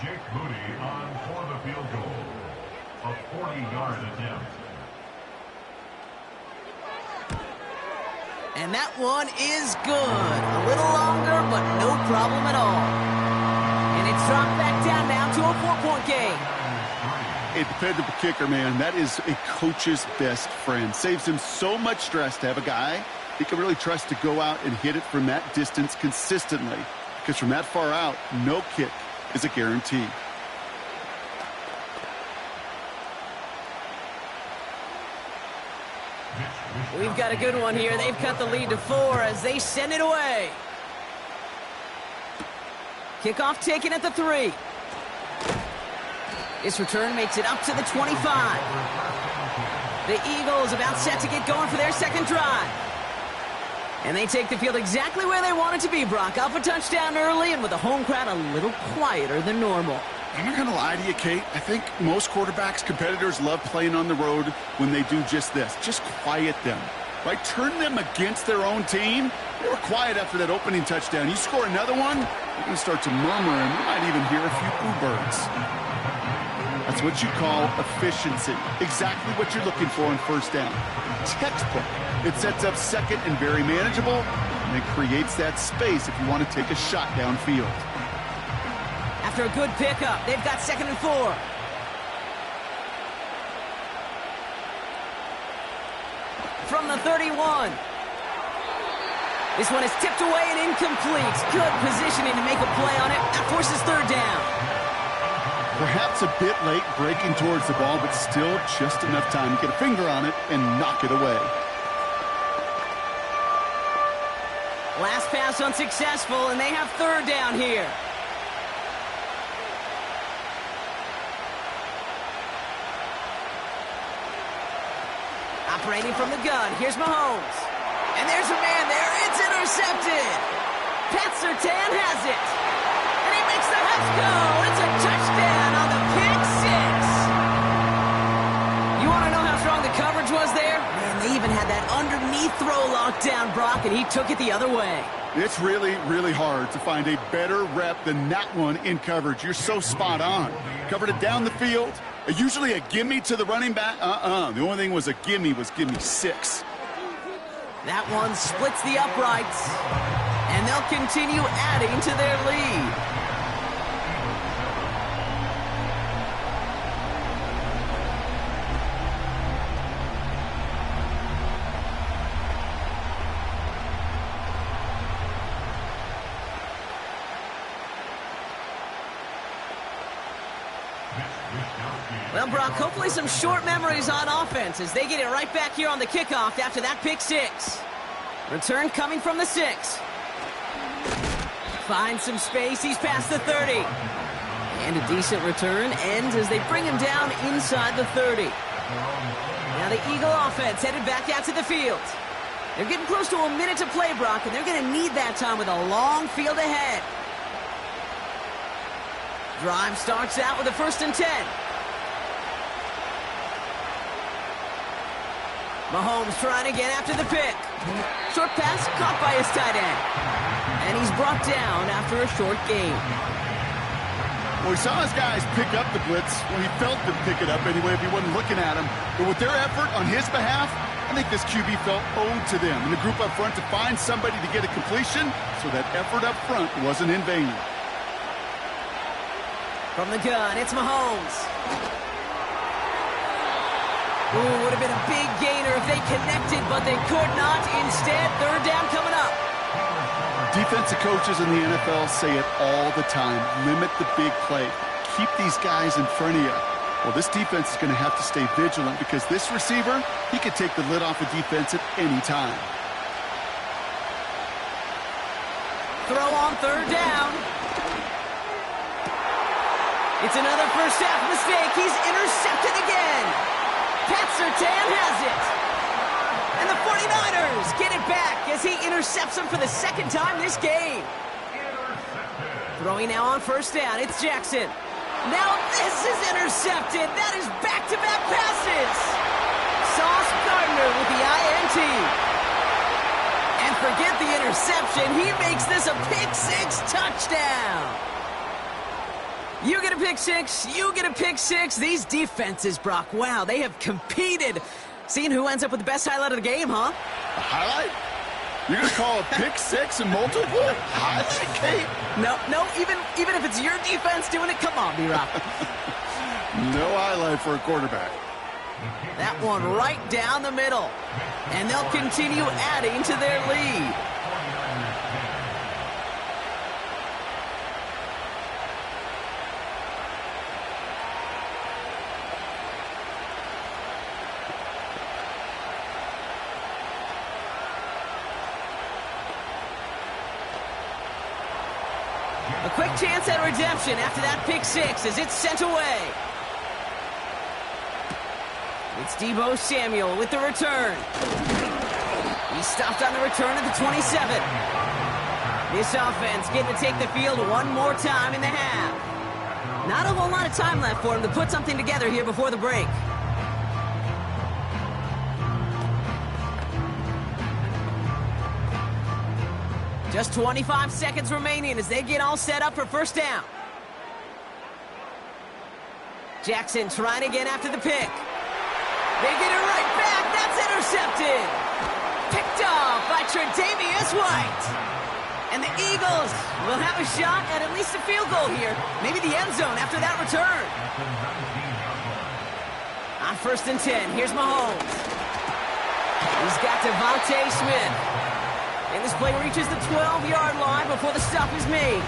Jake Moody on for the field goal. A 40-yard attempt. And that one is good. A little longer, but no problem at all. And it's dropped back down now to a 4-point game. A dependable kicker, man, that is a coach's best friend. Saves him so much stress to have a guy he can really trust to go out and hit it from that distance consistently. Because from that far out, no kick is a guarantee. We've got a good one here. They've cut the lead to 4 as they send it away. Kickoff taken at the 3. This return makes it up to the 25. The Eagles about set to get going for their second drive. And they take the field exactly where they want it to be, Brock. Up a touchdown early and with the home crowd a little quieter than normal. I'm not going to lie to you, Kate. I think most quarterbacks, competitors love playing on the road when they do just this. Just quiet them, right? Turn them against their own team. They were quiet after that opening touchdown. You score another one, they're going to start to murmur, and you might even hear a few boo birds. That's what you call efficiency. Exactly what you're looking for on first down. Textbook. It sets up second and very manageable, and it creates that space if you want to take a shot downfield. After a good pickup, they've got second and 4. From the 31. This one is tipped away and incomplete. Good positioning to make a play on it. That forces third down. Perhaps a bit late breaking towards the ball, but still just enough time to get a finger on it and knock it away. Last pass unsuccessful, and they have third down here. Operating from the gun, here's Mahomes. And there's a man there, it's intercepted. Pat Surtain has it. And he makes the Hawks go. It's a touchdown on the pick 6. You want to know how strong the coverage was there? Man, they even had that underneath throw locked down, Brock, and he took it the other way. It's really, really hard to find a better rep than that one in coverage. You're so spot on. Covered it down the field. Usually a gimme to the running back. The only thing was a gimme 6. That one splits the uprights. And they'll continue adding to their lead. Well, Brock, hopefully some short memories on offense as they get it right back here on the kickoff after that pick six. Return coming from the 6. Finds some space. He's past the 30. And a decent return ends as they bring him down inside the 30. Now the Eagle offense headed back out to the field. They're getting close to a minute to play, Brock, and they're going to need that time with a long field ahead. Drive starts out with a 1st and 10. Mahomes trying again after the pick. Short pass caught by his tight end. And he's brought down after a short gain. Well, he saw his guys pick up the blitz. Well, he felt them pick it up anyway if he wasn't looking at him. But with their effort on his behalf, I think this QB felt owed to them. And the group up front to find somebody to get a completion, so that effort up front wasn't in vain. From the gun, it's Mahomes. Ooh, would have been a big gainer if they connected, but they could not. Instead, 3rd down coming up. Defensive coaches in the NFL say it all the time. Limit the big play. Keep these guys in front of you. Well, this defense is going to have to stay vigilant because this receiver, he could take the lid off a defense at any time. Throw on 3rd down. It's another first half mistake. He's intercepted again. Pat Surtain has it. And the 49ers get it back as he intercepts him for the 2nd time this game. Throwing now on 1st down, it's Jackson. Now this is intercepted. That is back-to-back passes. Sauce Gardner with the INT. And forget the interception. He makes this a pick 6 touchdown. You get a pick 6, you get a pick 6. These defenses, Brock, wow, they have competed. Seeing who ends up with the best highlight of the game, huh? A highlight? You're going to call a pick 6 and multiple? Highlight, Kate? No, even if it's your defense doing it, come on, B-Rock. No highlight for a quarterback. That one right down the middle. And they'll continue adding to their lead. A quick chance at redemption after that pick 6 as it's sent away. It's Deebo Samuel with the return. He stopped on the return at the 27. This offense getting to take the field one more time in the half. Not a whole lot of time left for him to put something together here before the break. Just 25 seconds remaining as they get all set up for 1st down. Jackson trying again after the pick. They get it right back. That's intercepted. Picked off by Tre'Davious White. And the Eagles will have a shot at least a field goal here. Maybe the end zone after that return. On 1st and 10, here's Mahomes. He's got Devontae Smith. And this play reaches the 12-yard line before the stop is made.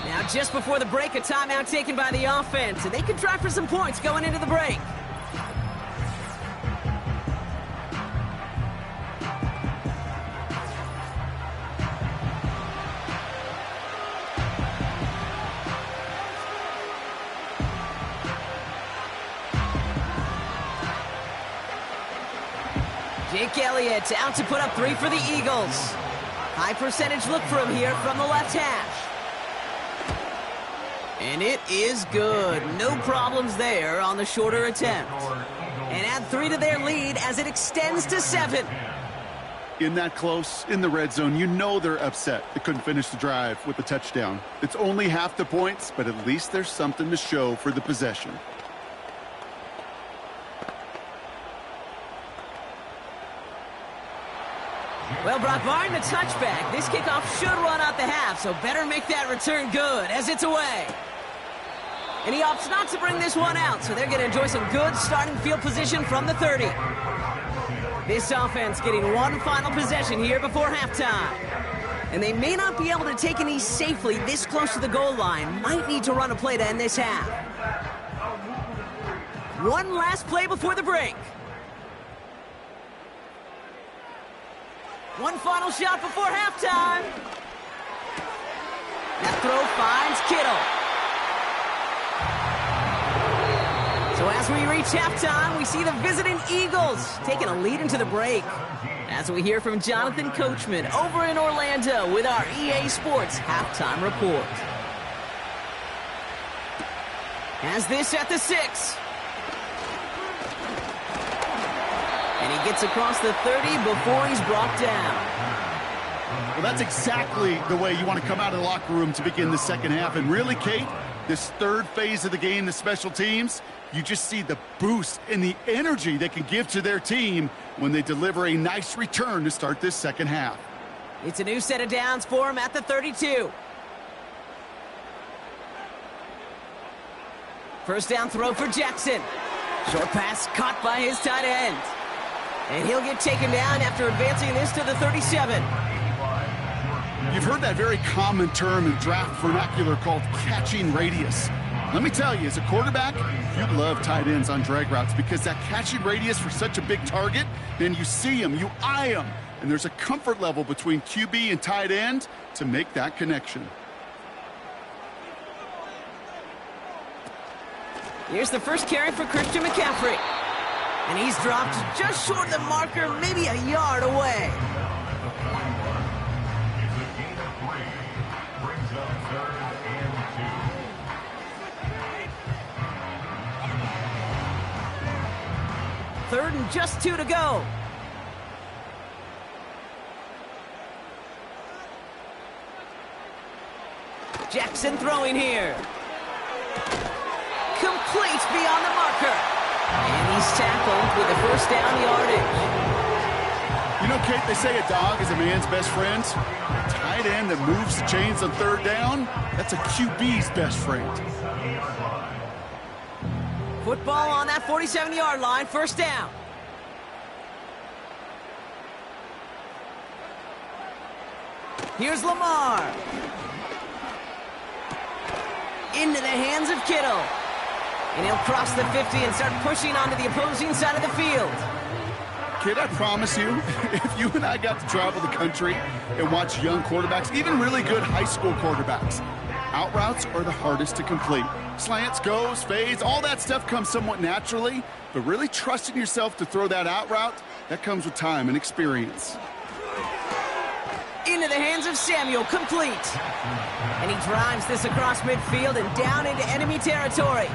Now, just before the break, a timeout taken by the offense, and they can try for some points going into the break. Jake Elliott out to put up 3 for the Eagles. High percentage look for him here from the left hash. And it is good. No problems there on the shorter attempt. And add 3 to their lead as it extends to 7. In that close, in the red zone, you know they're upset. They couldn't finish the drive with the touchdown. It's only half the points, but at least there's something to show for the possession. Well, Brock, barring the touchback, this kickoff should run out the half, so better make that return good as it's away. And he opts not to bring this one out, so they're going to enjoy some good starting field position from the 30. This offense getting one final possession here before halftime. And they may not be able to take a knee safely this close to the goal line. Might need to run a play to end this half. One last play before the break. One final shot before halftime. That throw finds Kittle. So as we reach halftime, we see the visiting Eagles taking a lead into the break. As we hear from Jonathan Coachman over in Orlando with our EA Sports Halftime Report. Has this at the 6. And he gets across the 30 before he's brought down. Well, that's exactly the way you want to come out of the locker room to begin the second half. And really, Kate, this third phase of the game, the special teams, you just see the boost and the energy they can give to their team when they deliver a nice return to start this second half. It's a new set of downs for him at the 32. First down throw for Jackson. Short pass caught by his tight end. And he'll get taken down after advancing this to the 37. You've heard that very common term in draft vernacular called catching radius. Let me tell you, as a quarterback, you love tight ends on drag routes because that catching radius for such a big target, then you see him, you eye him, and there's a comfort level between QB and tight end to make that connection. Here's the first carry for Christian McCaffrey. And he's dropped just short of the marker, maybe a yard away. Third and just 2 to go. Jackson throwing here. Complete beyond the marker. And he's tackled with a first down yardage. You know, Kate, they say a dog is a man's best friend. A tight end that moves the chains on third down, that's a QB's best friend. Football on that 47-yard line, first down. Here's Lamar. Into the hands of Kittle. And he'll cross the 50 and start pushing onto the opposing side of the field. Kid, I promise you, if you and I got to travel the country and watch young quarterbacks, even really good high school quarterbacks, out routes are the hardest to complete. Slants, goes, fades, all that stuff comes somewhat naturally, but really trusting yourself to throw that out route, that comes with time and experience. Into the hands of Samuel, complete. And he drives this across midfield and down into enemy territory.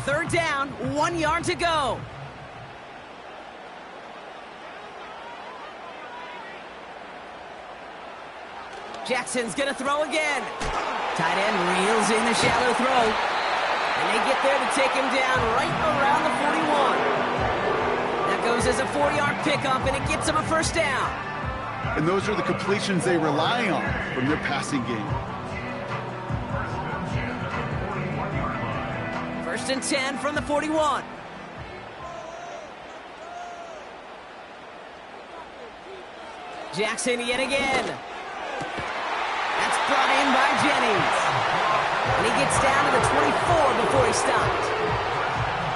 Third down, 1 yard to go. Jackson's gonna throw again. Tight end reels in the shallow throw. And they get there to take him down right around the 41. That goes as a 4-yard pickup, and it gets him a first down. And those are the completions they rely on from their passing game. First and 10 from the 41. Jackson yet again. That's brought in by Jennings. And he gets down to the 24 before he stopped.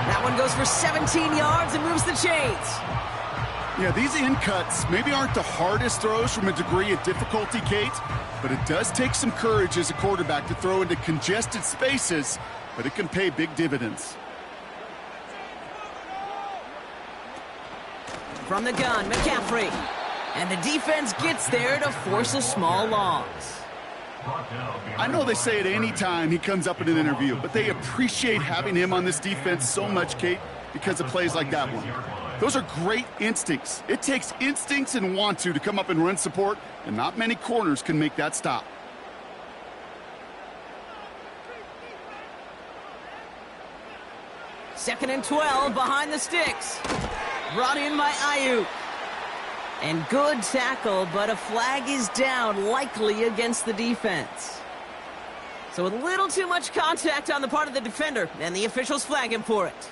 That one goes for 17 yards and moves the chains. Yeah, these in cuts maybe aren't the hardest throws from a degree of difficulty, Kate, but it does take some courage as a quarterback to throw into congested spaces, but it can pay big dividends. From the gun, McCaffrey. And the defense gets there to force a small loss. I know they say it any time he comes up in an interview, but they appreciate having him on this defense so much, Kate, because of plays like that one. Those are great instincts. It takes instincts and want to come up and run support, and not many corners can make that stop. Second and 12 behind the sticks. Brought in by Ayuk. And good tackle, but a flag is down, likely against the defense. So a little too much contact on the part of the defender, and the officials flag him for it.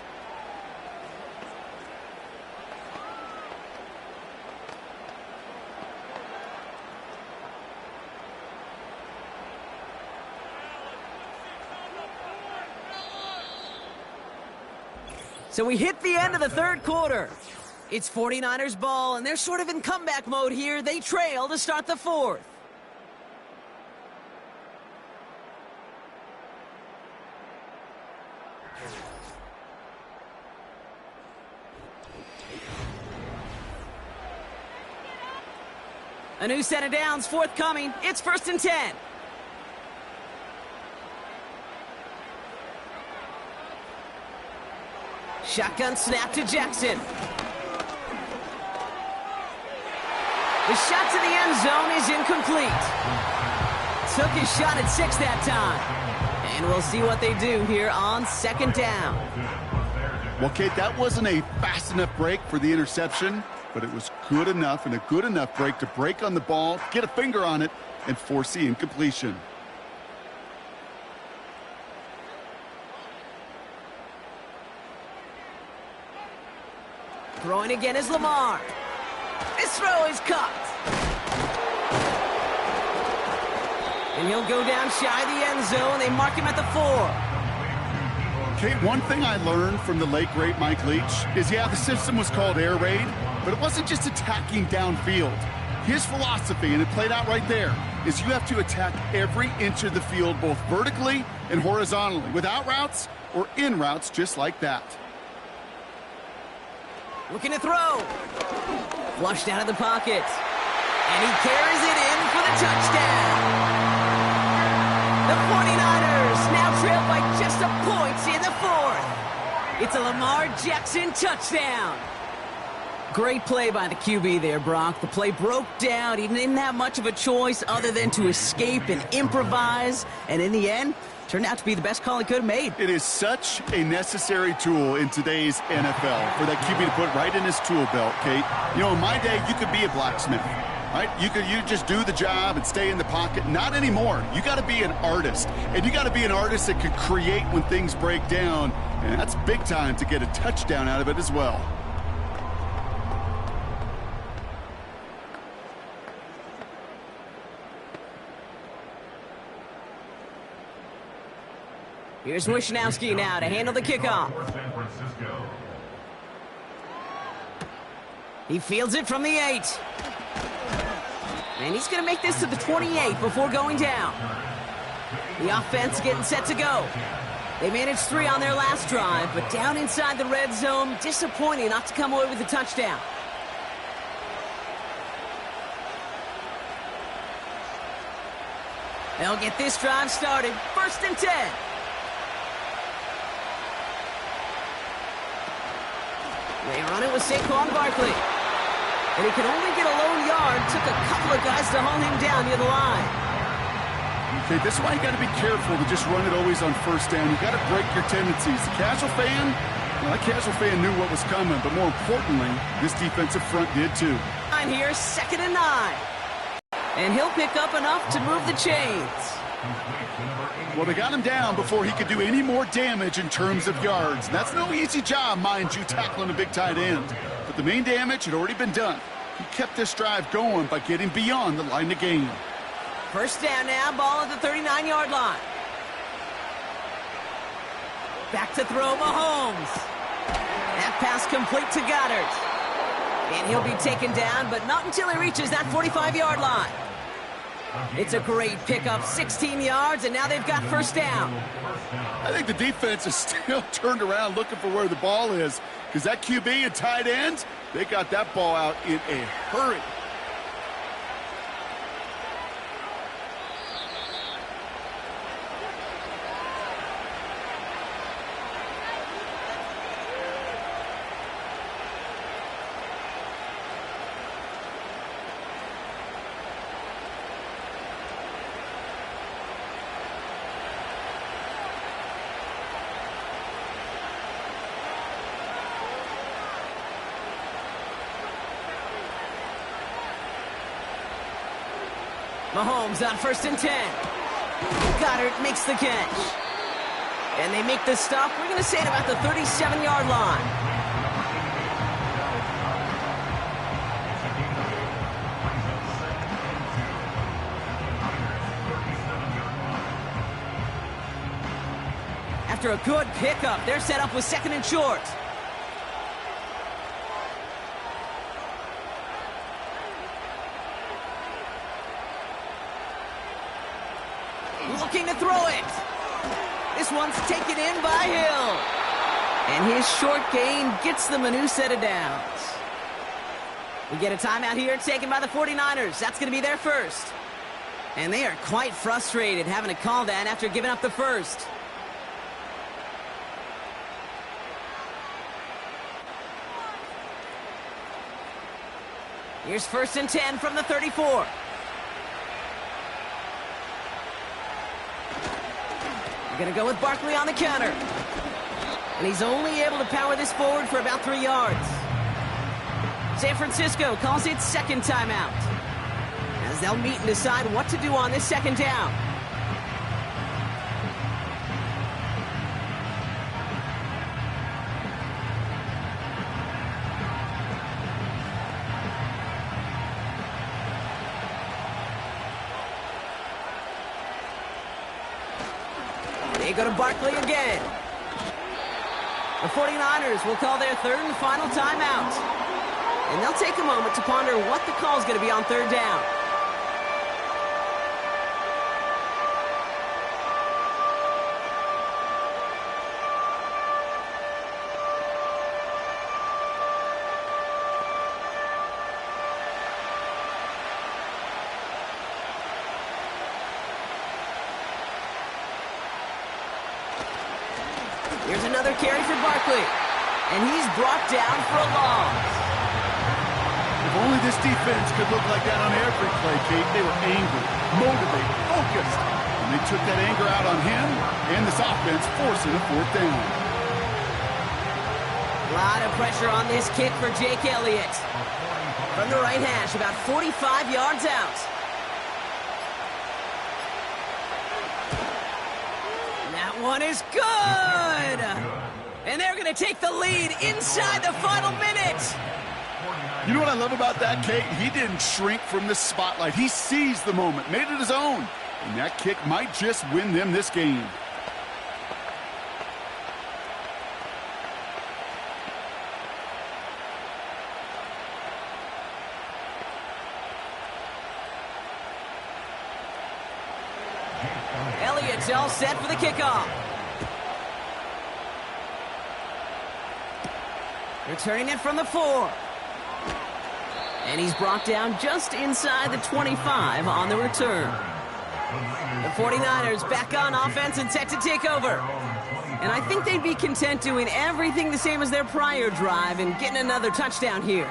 So we hit the end of the third quarter. It's 49ers ball, and they're sort of in comeback mode here. They trail to start the fourth. A new set of downs forthcoming. It's 1st and 10. Shotgun snap to Jackson. The shot to the end zone is incomplete. Took his shot at 6 that time. And we'll see what they do here on 2nd down. Well, Kate, that wasn't a fast enough break for the interception, but it was good enough and a good enough break to break on the ball, get a finger on it, and force the incompletion. Throwing again is Lamar. This throw is caught. And he'll go down shy of the end zone. They mark him at the 4. Kate, one thing I learned from the late, great Mike Leach is, yeah, the system was called air raid, but it wasn't just attacking downfield. His philosophy, and it played out right there, is you have to attack every inch of the field, both vertically and horizontally, without routes or in routes just like that. Looking to throw. Flushed out of the pocket. And he carries it in for the touchdown. The 49ers now trail by just a point in the 4th. It's a Lamar Jackson touchdown. Great play by the QB there, Brock. The play broke down. He didn't have much of a choice other than to escape and improvise. And in the end, turned out to be the best call he could have made. It is such a necessary tool in today's NFL for that QB to put right in his tool belt, Kate. You know, in my day, you could be a blacksmith, right? You just do the job and stay in the pocket. Not anymore. You got to be an artist, and you got to be an artist that could create when things break down, and that's big time to get a touchdown out of it as well. Here's Wishnowski now to handle the kickoff. He fields it from the 8. And he's going to make this to the 28 before going down. The offense getting set to go. They managed 3 on their last drive, but down inside the red zone, disappointing not to come away with a touchdown. They'll get this drive started. 1st and 10. They run it with Saquon Barkley. And he could only get a lone yard. Took a couple of guys to hold him down near the line. Okay, this is why you got to be careful to just run it always on 1st down. You got to break your tendencies. The casual fan, well, that casual fan knew what was coming, but more importantly, this defensive front did too. And here's 2nd and 9. And he'll pick up enough to move the chains. Well, they got him down before he could do any more damage in terms of yards. That's no easy job, mind you, tackling a big tight end. But the main damage had already been done. He kept this drive going by getting beyond the line of game. 1st down now, ball at the 39-yard line. Back to throw, Mahomes. That pass complete to Goddard. And he'll be taken down, but not until he reaches that 45-yard line. It's a great pickup, 16 yards, and now they've got 1st down. I think the defense is still turned around looking for where the ball is, because that QB and tight end, they got that ball out in a hurry. Mahomes on 1st and 10. Goddard makes the catch. And they make the stop, we're going to say, at about the 37-yard line. After a good pickup, they're set up with 2nd and short. Looking to throw it. This one's taken in by Hill. And his short gain gets them a new set of downs. We get a timeout here taken by the 49ers. That's going to be their first. And they are quite frustrated having to call that after giving up the first. Here's 1st and 10 from the 34. We're going to go with Barkley on the counter. And he's only able to power this forward for about 3 yards. San Francisco calls it 2nd timeout, as they'll meet and decide what to do on this 2nd down. They go to Barkley again. The 49ers will call their 3rd and final timeout. And they'll take a moment to ponder what the call is going to be on 3rd down. Here's another carry for Barkley. And he's brought down for a loss. If only this defense could look like that on every play, Kate. They were angry, motivated, focused. And they took that anger out on him and this offense, forcing a 4th down. A lot of pressure on this kick for Jake Elliott. From the right hash, about 45 yards out. That one is good! And they're going to take the lead inside the final minute. You know what I love about that, Kate? He didn't shrink from the spotlight. He seized the moment, made it his own. And that kick might just win them this game. Elliott's all set for the kickoff. Returning it from the 4. And he's brought down just inside the 25 on the return. The 49ers back on offense and set to take over. And I think they'd be content doing everything the same as their prior drive and getting another touchdown here.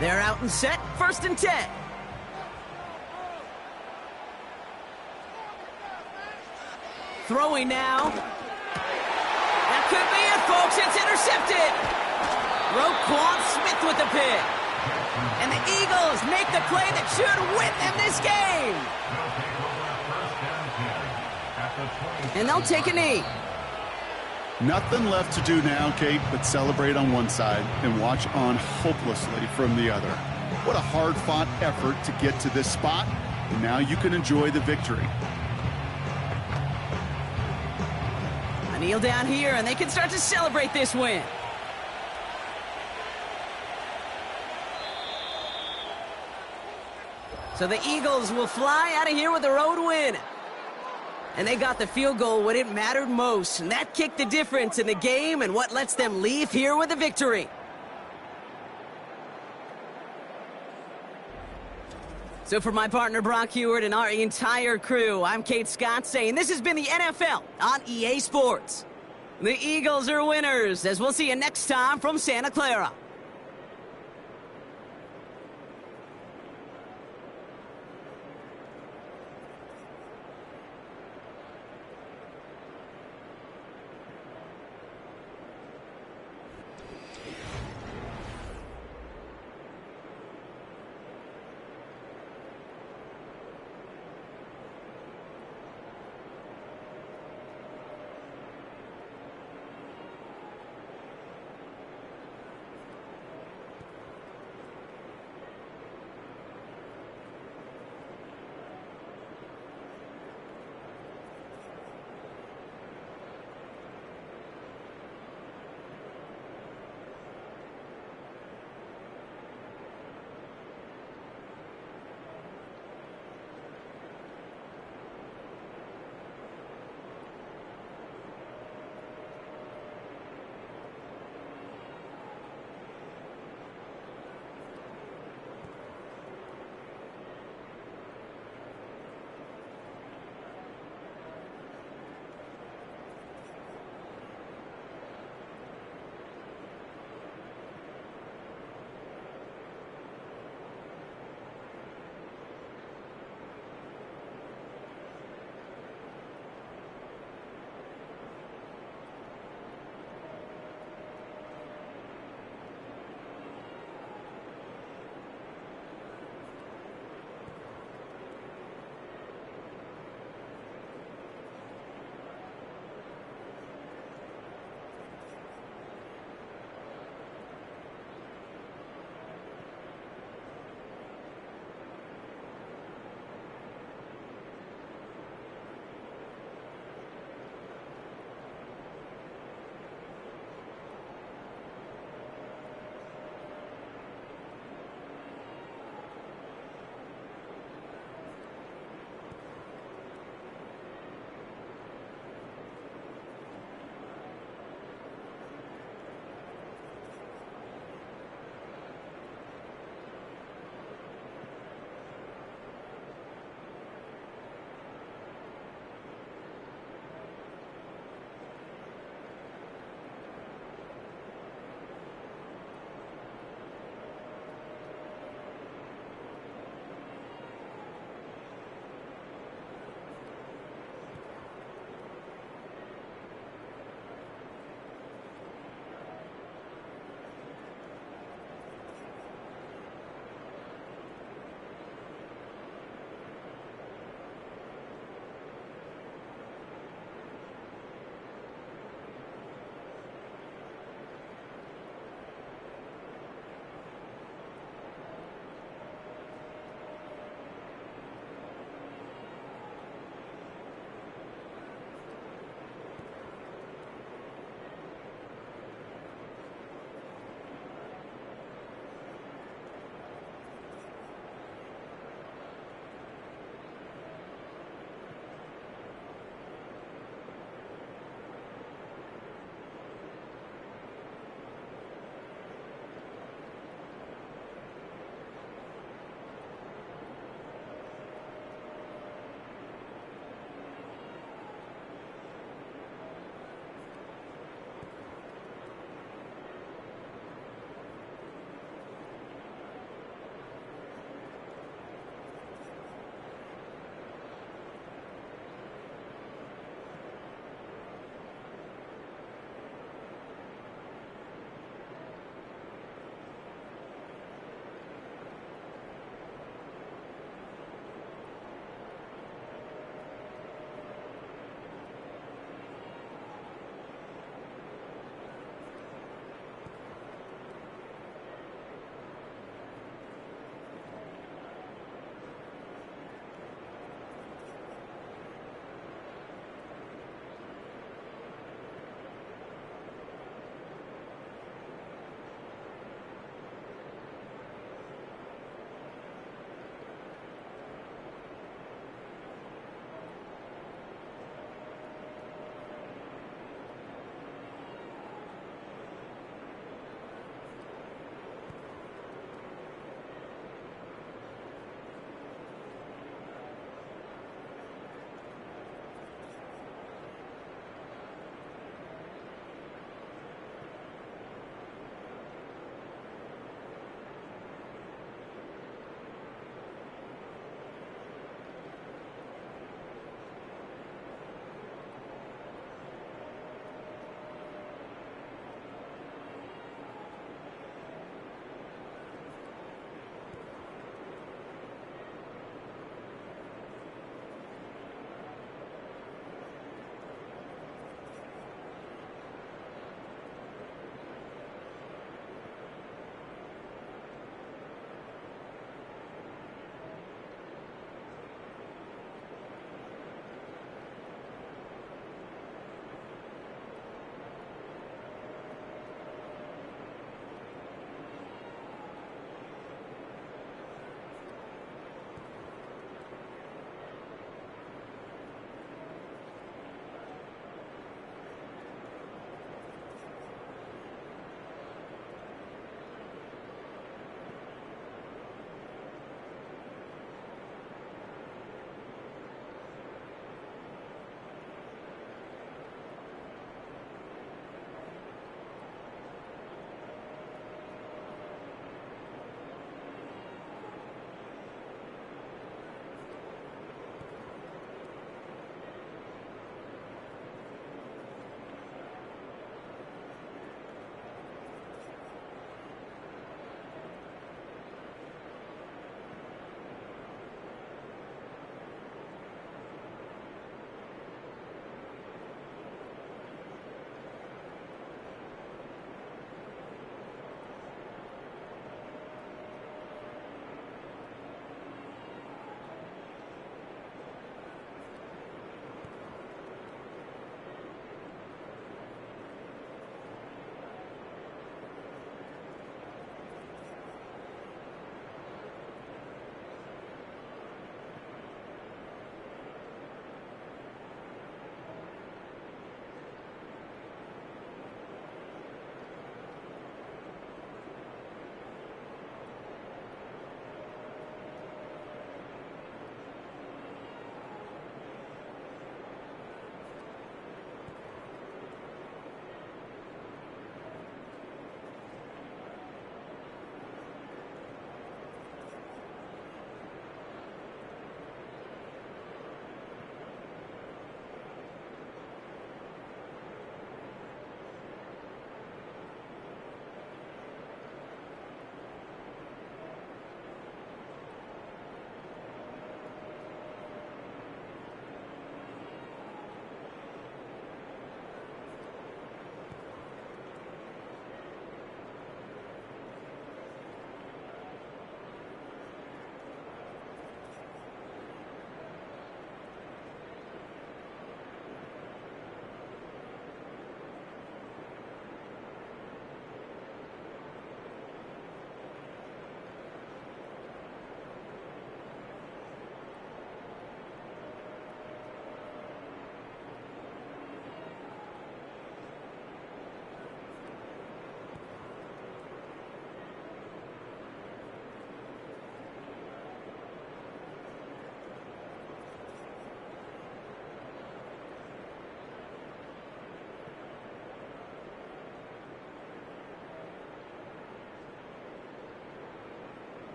They're out and set, 1st and 10. Throwing now. That could be it, folks. It's intercepted. Roquan Smith with the pick. And the Eagles make the play that should win them this game. And they'll take a knee. Nothing left to do now, Kate, but celebrate on one side and watch on hopelessly from the other. What a hard-fought effort to get to this spot, and now you can enjoy the victory. A kneel down here, and they can start to celebrate this win. So the Eagles will fly out of here with a road win. And they got the field goal when it mattered most. And that kicked the difference in the game and what lets them leave here with a victory. So for my partner Brock Huard and our entire crew, I'm Kate Scott saying this has been the NFL on EA Sports. The Eagles are winners, as we'll see you next time from Santa Clara.